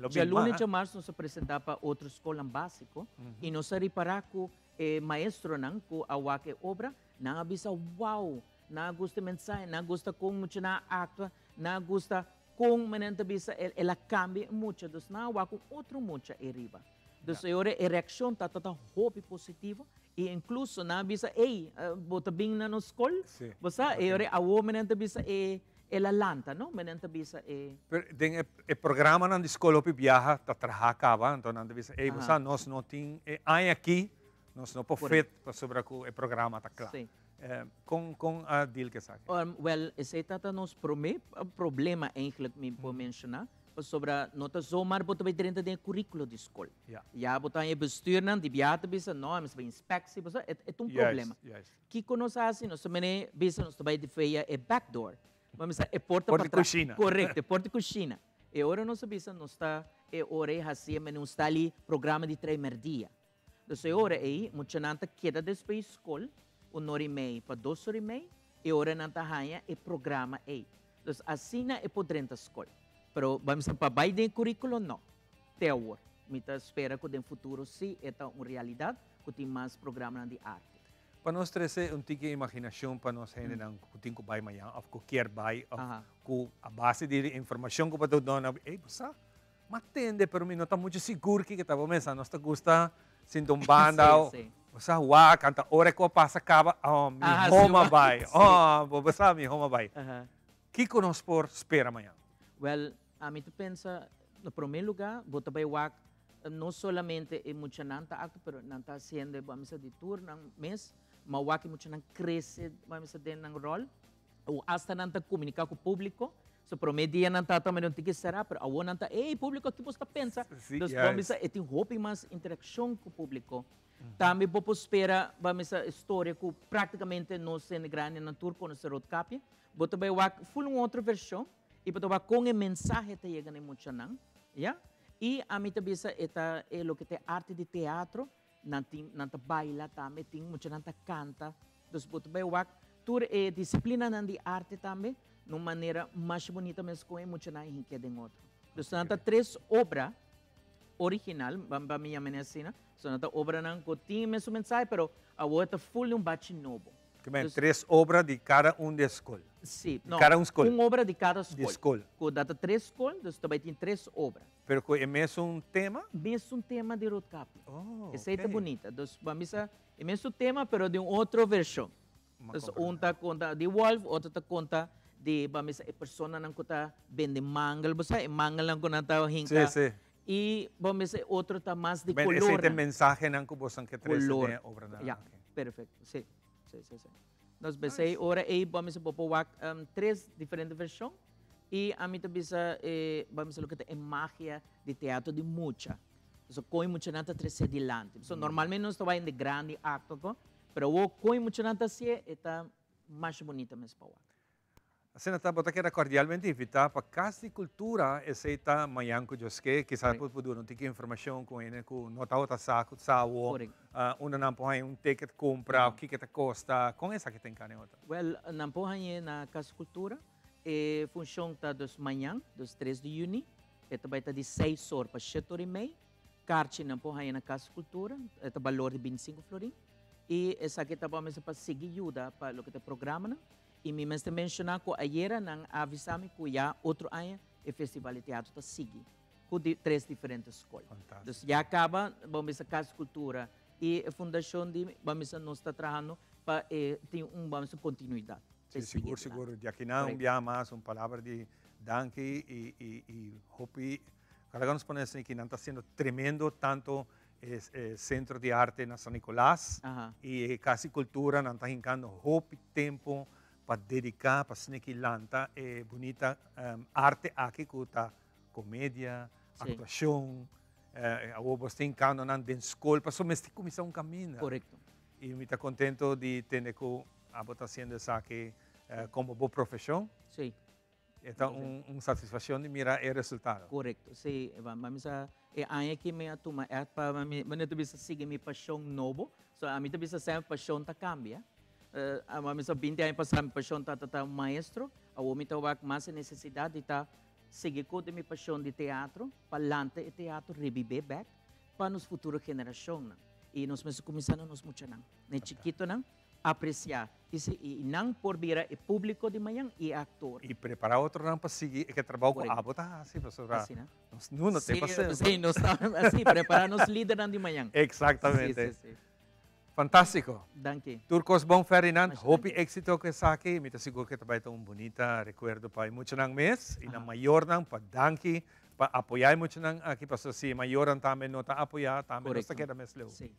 dia lunes de março nós apresentamos para outra escola básico e nós reparar que maestro não com a waque obra não avisa wow, não gosta mensagem, não gosta com muito na acto, não gosta com menente bisa ela cambia muito, dos não wa com outro muito arriba. Dos agora a reação tá hope positivo. E incluso na bisa bota bem na escola, você a homem na bisa ela lanta, não? Menenta bisa den e programa na escola pi viaja tá trahacava, então na bisa você nós não tem aqui, nós não pofet para sobre o programa tá claro. Com a deal que sabe. Well, esse tá nos problema eigenlijk me por mencionar. Sobre nota zomaar bota bij drinken de currículo de escola. Ja, bota je bestuur nan die biata bisa no, mas bij inspectie bisa é problema. Que conosce assim, nós também bisa nós também de feia é backdoor. Vamos é porta para trás. Correto, porta cozinha. E ora nós bisa nós está ora assim, mas não está ali programa de dia. Então ora aí, muita nanta queda depois escola, 1h30 para 2h30, e ora nanta hanha é programa aí. Então assim é por dentro da escola. Pero vamos a para de currículo não. Até agora, me espera que no futuro sim é uma realidade que tem mais programas de arte. Para nós trazer tique imaginação para nós gente não que tem vai amanhã, ou qualquer vai, ou a base de informação que para tu dona, você matende, pero me não está muito seguro que estava pensando, nós gosta sinto banda, você uau, canta hora que passa acaba, mi home vai, você mi home vai. Que conosco por espera amanhã? Well, a mim tu pensa, no primeiro lugar, bota bem wak, não somente é muito nanta acto, pero nanta haciendo, vamos a de tour, nang mês, mas wak é muito nang cresce, vamos a de nang rol, ou hasta nanta comunicar com o público, so promedio dia nanta também não tem que será, pero a nanta, ei, público, aqui você pensa, então vamos a tem roupa mais interação com o público. Também vamos esperar, vamos a história que praticamente não se grande na tour quando se roadcapia, bota bem wak, full outra versão. E para com a mensagem que chega em muito não, já? E a mim também está o que é arte de teatro, nanta baila também, tem muito nanta canta, dos boto bem wak, tur é disciplina de arte também, de uma maneira mais bonita mesmo com muito não em que de outro. Dos nanta 3 obras original, vamos minha menina, são nanta obra não que tem mesmo mensagem, pero a outra full bate novo. Que 3 obras de cada da escola. Sim, cada escola. Uma obra de cada escola. De escola. Com data 3 escolas, também tem 3 obras. Pero é mesmo tema? Mesmo tema de roadcap. Essa é bonita. É mesmo tema, pero de outra versão. Um tá conta de Wolf, outro tá conta de vamos a pessoa não conta vende mangal, você mangal não conta hinca. Sim. E vamos a outro tá mais de color. Esse é mensagem não que você quer trazer na obra. Yeah, perfeito. Sim. Nós pensei, ora aí vamos a 3 diferentes versões e a mim também vamos a ver a magia de teatro de mucha. Então, coi mucha nata trece adiante. So, normalmente nós estamos em grande acto, mas o coi mucha nata se é mais bonita mesmo para o. Assim, nós queremos cordialmente invitar para Casa de Cultura, esse está amanhã com os que quizás poder não ter informação com ele, com nota outra saco, sawo, não pode ticket compra, o que que custa, com essa que tem cá outra. Well, não pode na Casa de Cultura, funciona dos manhã, dos 3 de junho, vai estar de 6 horas para 7 horas e meia, carte não pode na Casa de Cultura, é o valor de 25 florins, e essa aqui também para seguir ajuda para o que é programa, e me mencionar que ayer não avisamos que já outro ano o Festival de Teatro está seguindo, com 3 diferentes escolas. Então, já acaba, vamos a Casa de Cultura e a Fundação de, vamos a nós está trabalhando para ter vamos a continuidade. Seguro, de aqui não, mais uma palavra de danke e hope, cada nos põe assim que não está sendo tremendo tanto Centro de Arte na São Nicolás e Casa de Cultura não está hincando hope tempo para dedicar para snequilanta bonita arte aqui com a comédia, atuação, você tem cano na escola, para somestir começar um caminho. Correto. E me está contento de ter que a estar fazendo isso aqui como boa profissão. Sim. Então, uma satisfação de mirar o resultado. Correto. Sim, vamos a que me atuma é para me também seguir minha paixão novo, so a mim também sempre paixão tá cambia. Vamos a 20 anos passar minha paixão tá um maestro, a homem tá mais necessidade de tá seguir com minha paixão de teatro, para lante e teatro reviver back para nos futuras gerações. E nós começando nos muito não, né chiquito não apreciar e não por vir o público de manhã e ator. E preparar outro não para seguir que trabalho com a bota assim, professor. Assim, né? Não tem passado. Sim, nós estamos assim preparar nos líderes de manhã. Exatamente. Sim. Fantástico. Danke. Turcos Bom Ferdinand, hope éxito que sa aqui. Me seguro que vai ter bonita recuerdo para muito nang mês e na maior nang para danke para apoiar muito nang aqui para se maior também não tá apoiar também nós quer mês leu. Sim.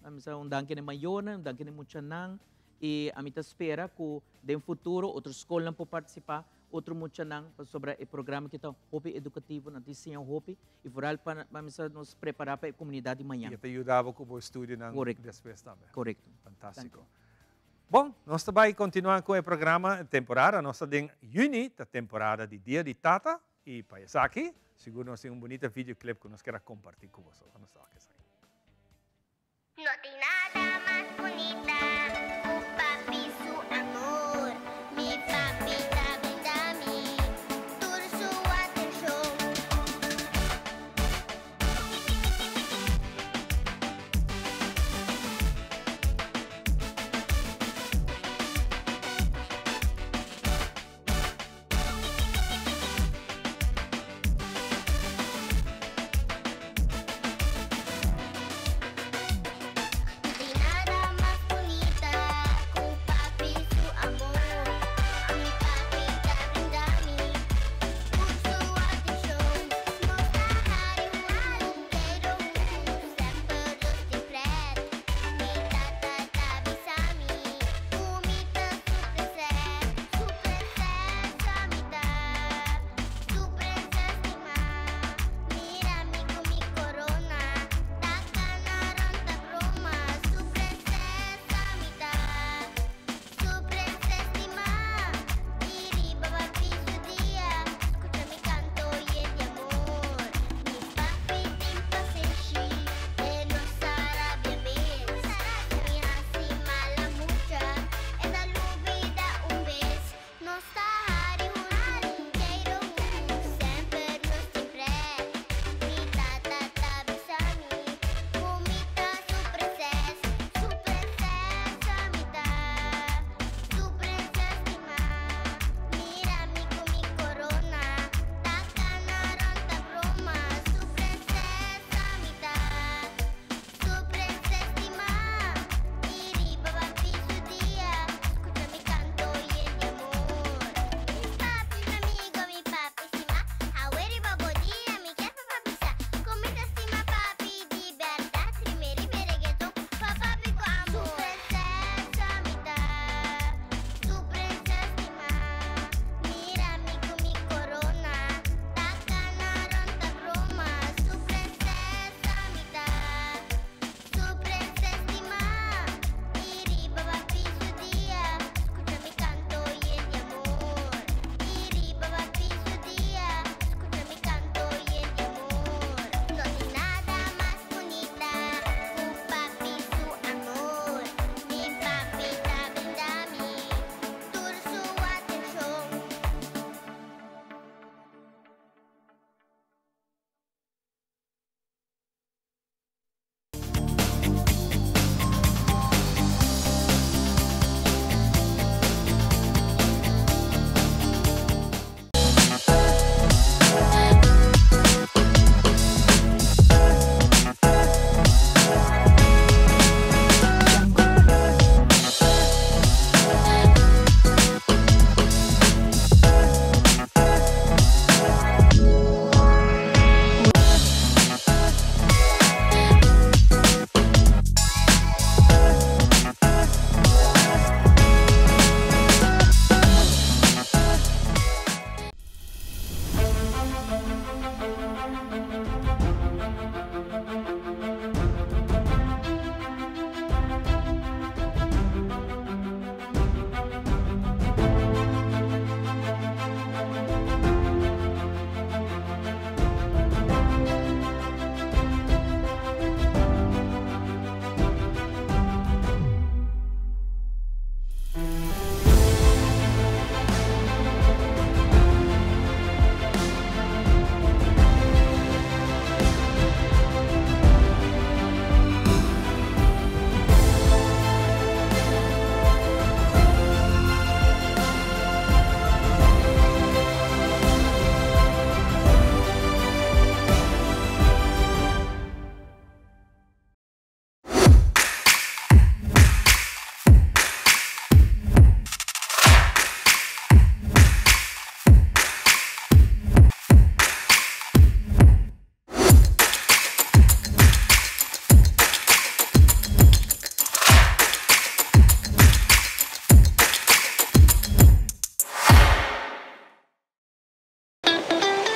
Vamos a danke de maior, danke de muito nang e a mim espera que no futuro outras escolas não possam participar, outro muito nang sobre o programa que está hope educativo na desenho hope e foral para vamos nos preparar para a comunidade de manhã. E te ajudava com o estudo nang depois também. Correto. Fantástico. Bom, nós também continuamos com o programa temporada, nós estamos em junho, da temporada de Dia de Tata e para isso aqui, seguro nós temos bonito videoclip que nós queremos compartilhar com vocês. Vamos lá. No tem nada más bonita, un papi su amor. Mi papi da brinda mi, toda su atención.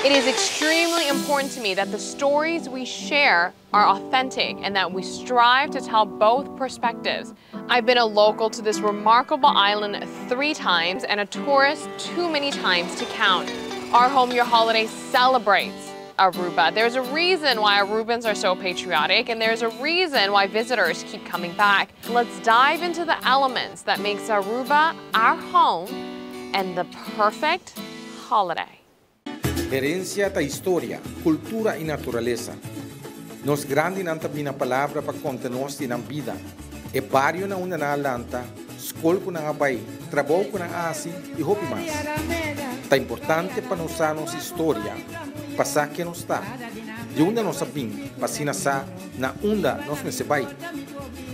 It is extremely important to me that the stories we share are authentic and that we strive to tell both perspectives. I've been a local to this remarkable island 3 times and a tourist too many times to count. Our Home Your Holiday celebrates Aruba. There's a reason why Arubans are so patriotic, and there's a reason why visitors keep coming back. Let's dive into the elements that makes Aruba our home and the perfect holiday. Herencia ta história, cultura e natureza. Nos grande nanta bina palavra para contenos na vida. E barrio na una na lanta, escola com na abai, trabalho com na asi e hopi mais. Tá importante para nós nossa história, passar que nos está. De onde nós sabim, passina sa, na onda nós nesse bai.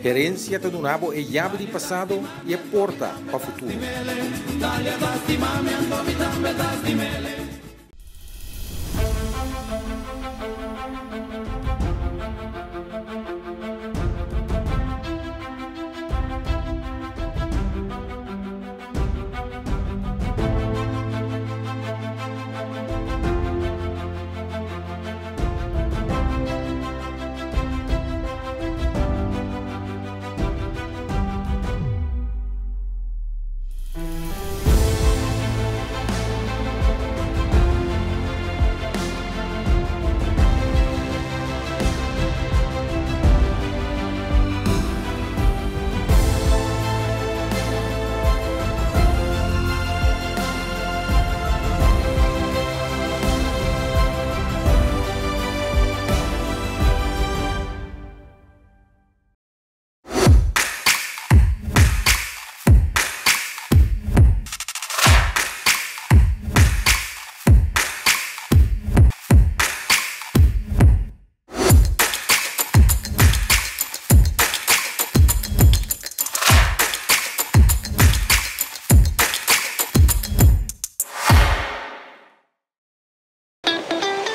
Herencia ta do nabo é chave de passado e é porta para o futuro.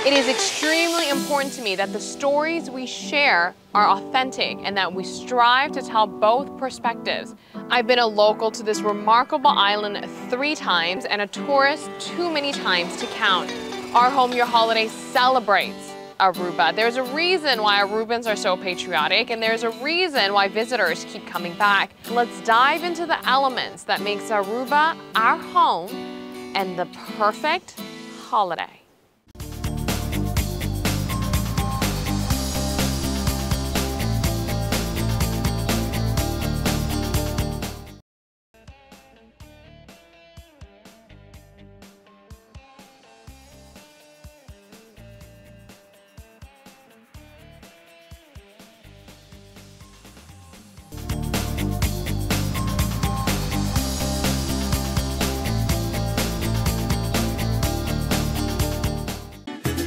It is extremely important to me that the stories we share are authentic and that we strive to tell both perspectives. I've been a local to this remarkable island 3 times and a tourist too many times to count. Our Home Your Holiday celebrates Aruba. There's a reason why Arubans are so patriotic, and there's a reason why visitors keep coming back. Let's dive into the elements that makes Aruba our home and the perfect holiday.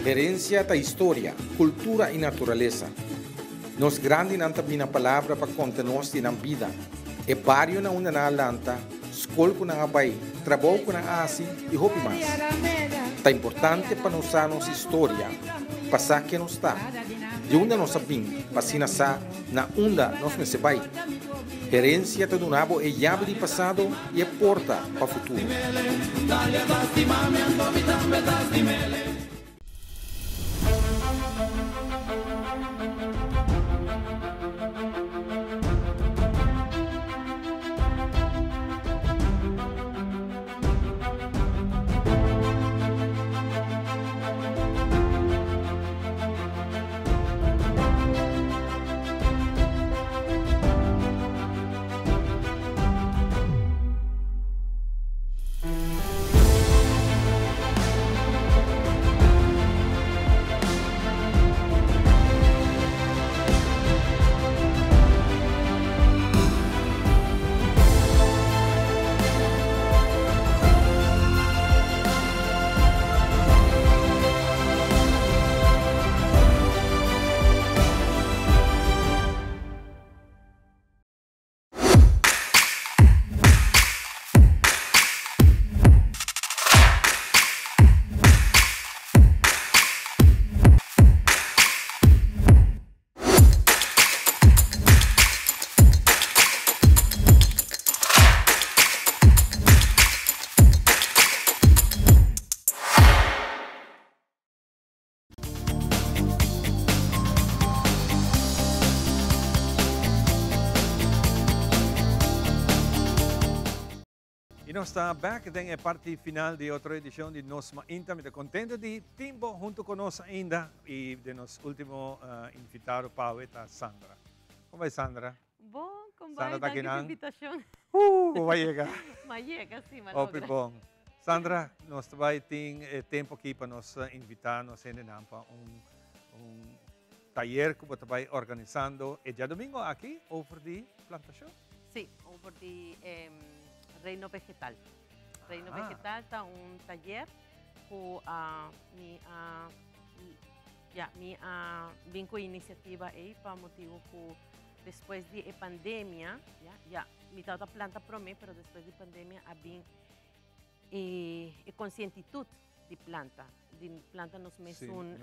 Herencia ta história, cultura e natureza. Nos grande nanta bina palavra para contenos na vida. E barrio na una na lanta, escola com na abai, trabalho com na asi e hopi mais. Tá importante para nós nossa história, passar que nos está. De onde nós sabim, passina sa, na onda nós nesse bai. Herencia ta do nabo é chave de passado e é porta para o futuro. nós está back em a parte final de outra edição de Nos Mainta. Muito contente de tempo junto conosco ainda e de nosso último invitado, Pau, está Sandra. Como vai, Sandra? Bom, como Sandra vai? está aqui, Danke não? invitação. Vai chegar. Mas chega, sim, mas Opa, bom. Sandra, nós vai ter tempo aqui para nos invitar, nos ensinar para taller que você vai organizando. E já domingo aqui, over de plantação? Sim, over de Reino Vegetal. Reino Vegetal está taller com vim com iniciativa aí para motivo que depois de pandemia, me dá planta para mim, mas depois de pandemia há bem conscientitude de planta. De planta nos mesmos...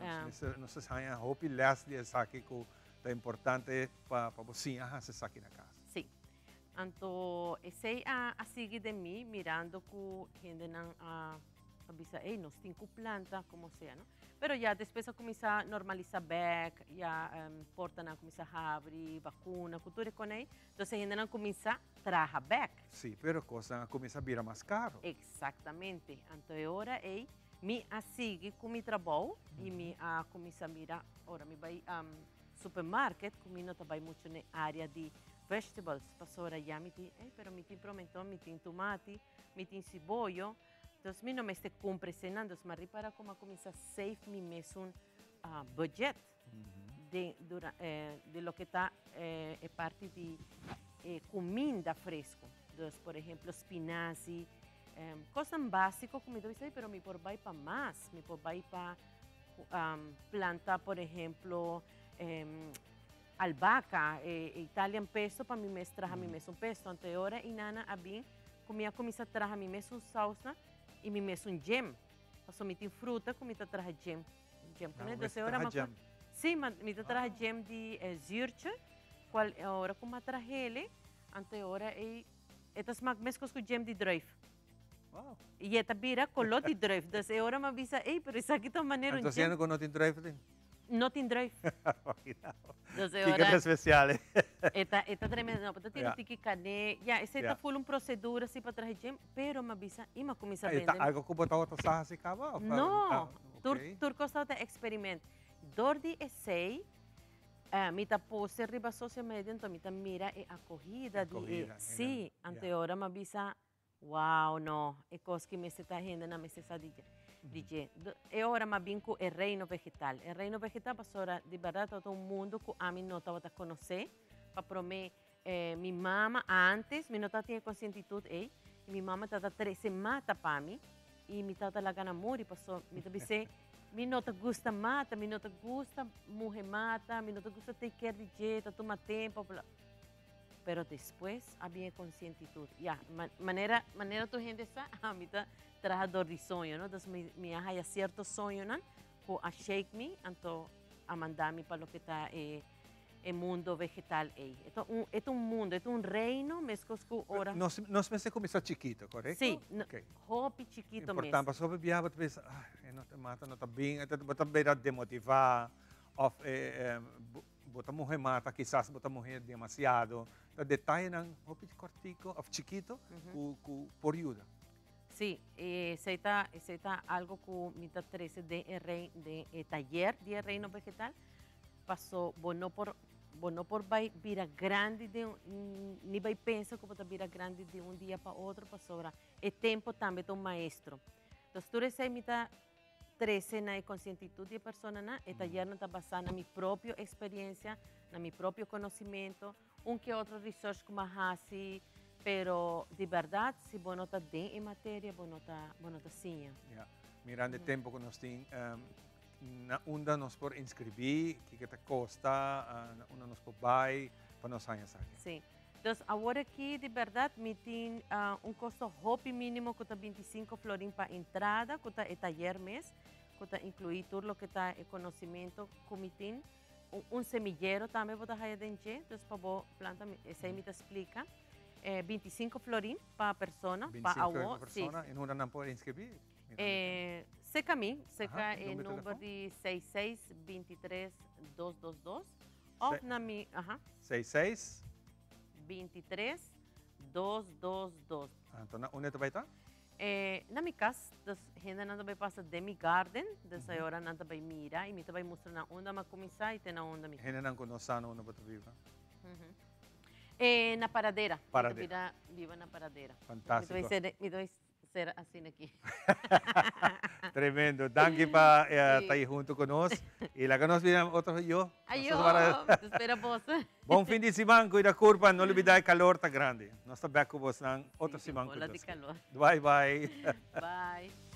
Nós sabemos que les dias aqui que é importante para você fazer aqui na casa. Sim. Então, esse a seguir de mim, mirando que gente não avisa, nós temos planta, como seja, não? Pero já depois começar a normalizar back, já porta não começar a abrir, vacuna, tudo com aí, então a gente não começa a trazer back. Sim, pero coisa começa a virar mais caro. Exatamente. Então, agora me sigue com meu trabalho e me começa a mirar, agora me vai supermarket, comigo também muito na área de vegetables, pastora já me tem, pero me tem pimentão, me tem tomate, me tem cebola. Então, eu não me estou comprando, mas repara como começa a save me mesmo budget de lo que está parte de comida fresco. Então, por exemplo, espinazi, coisas básicas, como eu disse, mas me por vai para mais, me por vai para planta, por exemplo, albahaca, Italian pesto, para mim mesmo trazer mim mesmo pesto. Então, agora, inana, a bem, começa a trazer mim mesmo salsa, e me messo jam. Passo me tem fruta, como me trazer jam. Jam, né? Então, agora jam. Sim, me trazer jam de zurche, qual agora como trazer ele, ante agora estas mescos com jam de druif. Wow. E esta bira color de druif. Então, agora me avisa, pero isso aqui tá maneiro então, jam. Então, não tem druif? Não tem druif. Que é especial. Esta tremenda, não, porque tem que cané, essa está full procedura assim para trazer jam, pero me avisa, e me começa a vender. Algo que botar outra sarra se acaba? Não, tur costa de experimento. Dor de essay, me tá posto riba social media, então me tá mira a corrida de sim, ante hora me avisa, wow, não, é coisa que me está rindo na mesa DJ. E ora me vinco o reino vegetal. O reino vegetal passora de verdade todo mundo que a mim não estava a conhecer, para mim minha mama antes, me não tinha conscientitude e minha mama estava 13 mata para mim e me estava lá ganhando amor e passou me disse me não te gusta mata, me não te gusta morrer mata, me não te gusta take care de jeito, toma tempo, pero depois havia conscientitude. Maneira tu gente está a mim tá trajador de sonho, não? Então me há certo sonho, não? Que a shake me, então a mandar-me para o que está mundo vegetal aí. Então é mundo, é reino, mesmo que ora. Nós pensamos começar chiquito, correto? Sim, hobby chiquito mesmo. Importante, para sobre viajar, você pensa, não te mata, não está bem, você vai demotivar, ou botar morrer mata, quizás botar morrer demasiado. O detalhe é hobby cortico, ou chiquito, por ajuda. Sim, esse é algo que me dá 13 de taller de reino vegetal. Passou, não por vai virar grande, nem vai pensar que vai virar grande de dia para outro, passou. É tempo também do maestro. Então, tudo isso me dá 13 na conscientitude de pessoa, e taller não está basado na minha própria experiência, na meu próprio conhecimento, que outro research como assim, pero de verdade, se você não está dentro em matéria, você não está sim. Mirando o tempo que nós temos, na onda nós por inscrever, que te custa, na onda nós por buy, para nós sair aqui. Sim. Então, agora aqui, de verdade, me tem custo hobby mínimo que está 25 florim para entrada, que está taller mês, que está incluir tudo o que está conhecimento que me tem. Semillero também vou estar aí dentro, então, para planta, esse aí me explica. 25 florim para a pessoa, para a pessoa. E não dá para inscrever? Seca mim, seca é o número de 66-23-222. Ou na minha... 66? 23-222. Então, onde tu vai estar? Na minha casa, das gente não vai passar de mi garden, dessa hora não vai mirar e me vai mostrar na onde vai começar e tem na onde me. Gente não conhece onde você vive. Na paradeira. Paradeira. Viva na paradeira. Fantástico. Me vai ser assim aqui. Tremendo. Danke para estar aí junto conosco. E lá que nós vimos outro eu. Te espero vos. Bom fim de semana, cuida curva, não olvidar o calor tá grande. Nós estamos com vocês na outra semana. Bola de calor. Bye bye. Bye.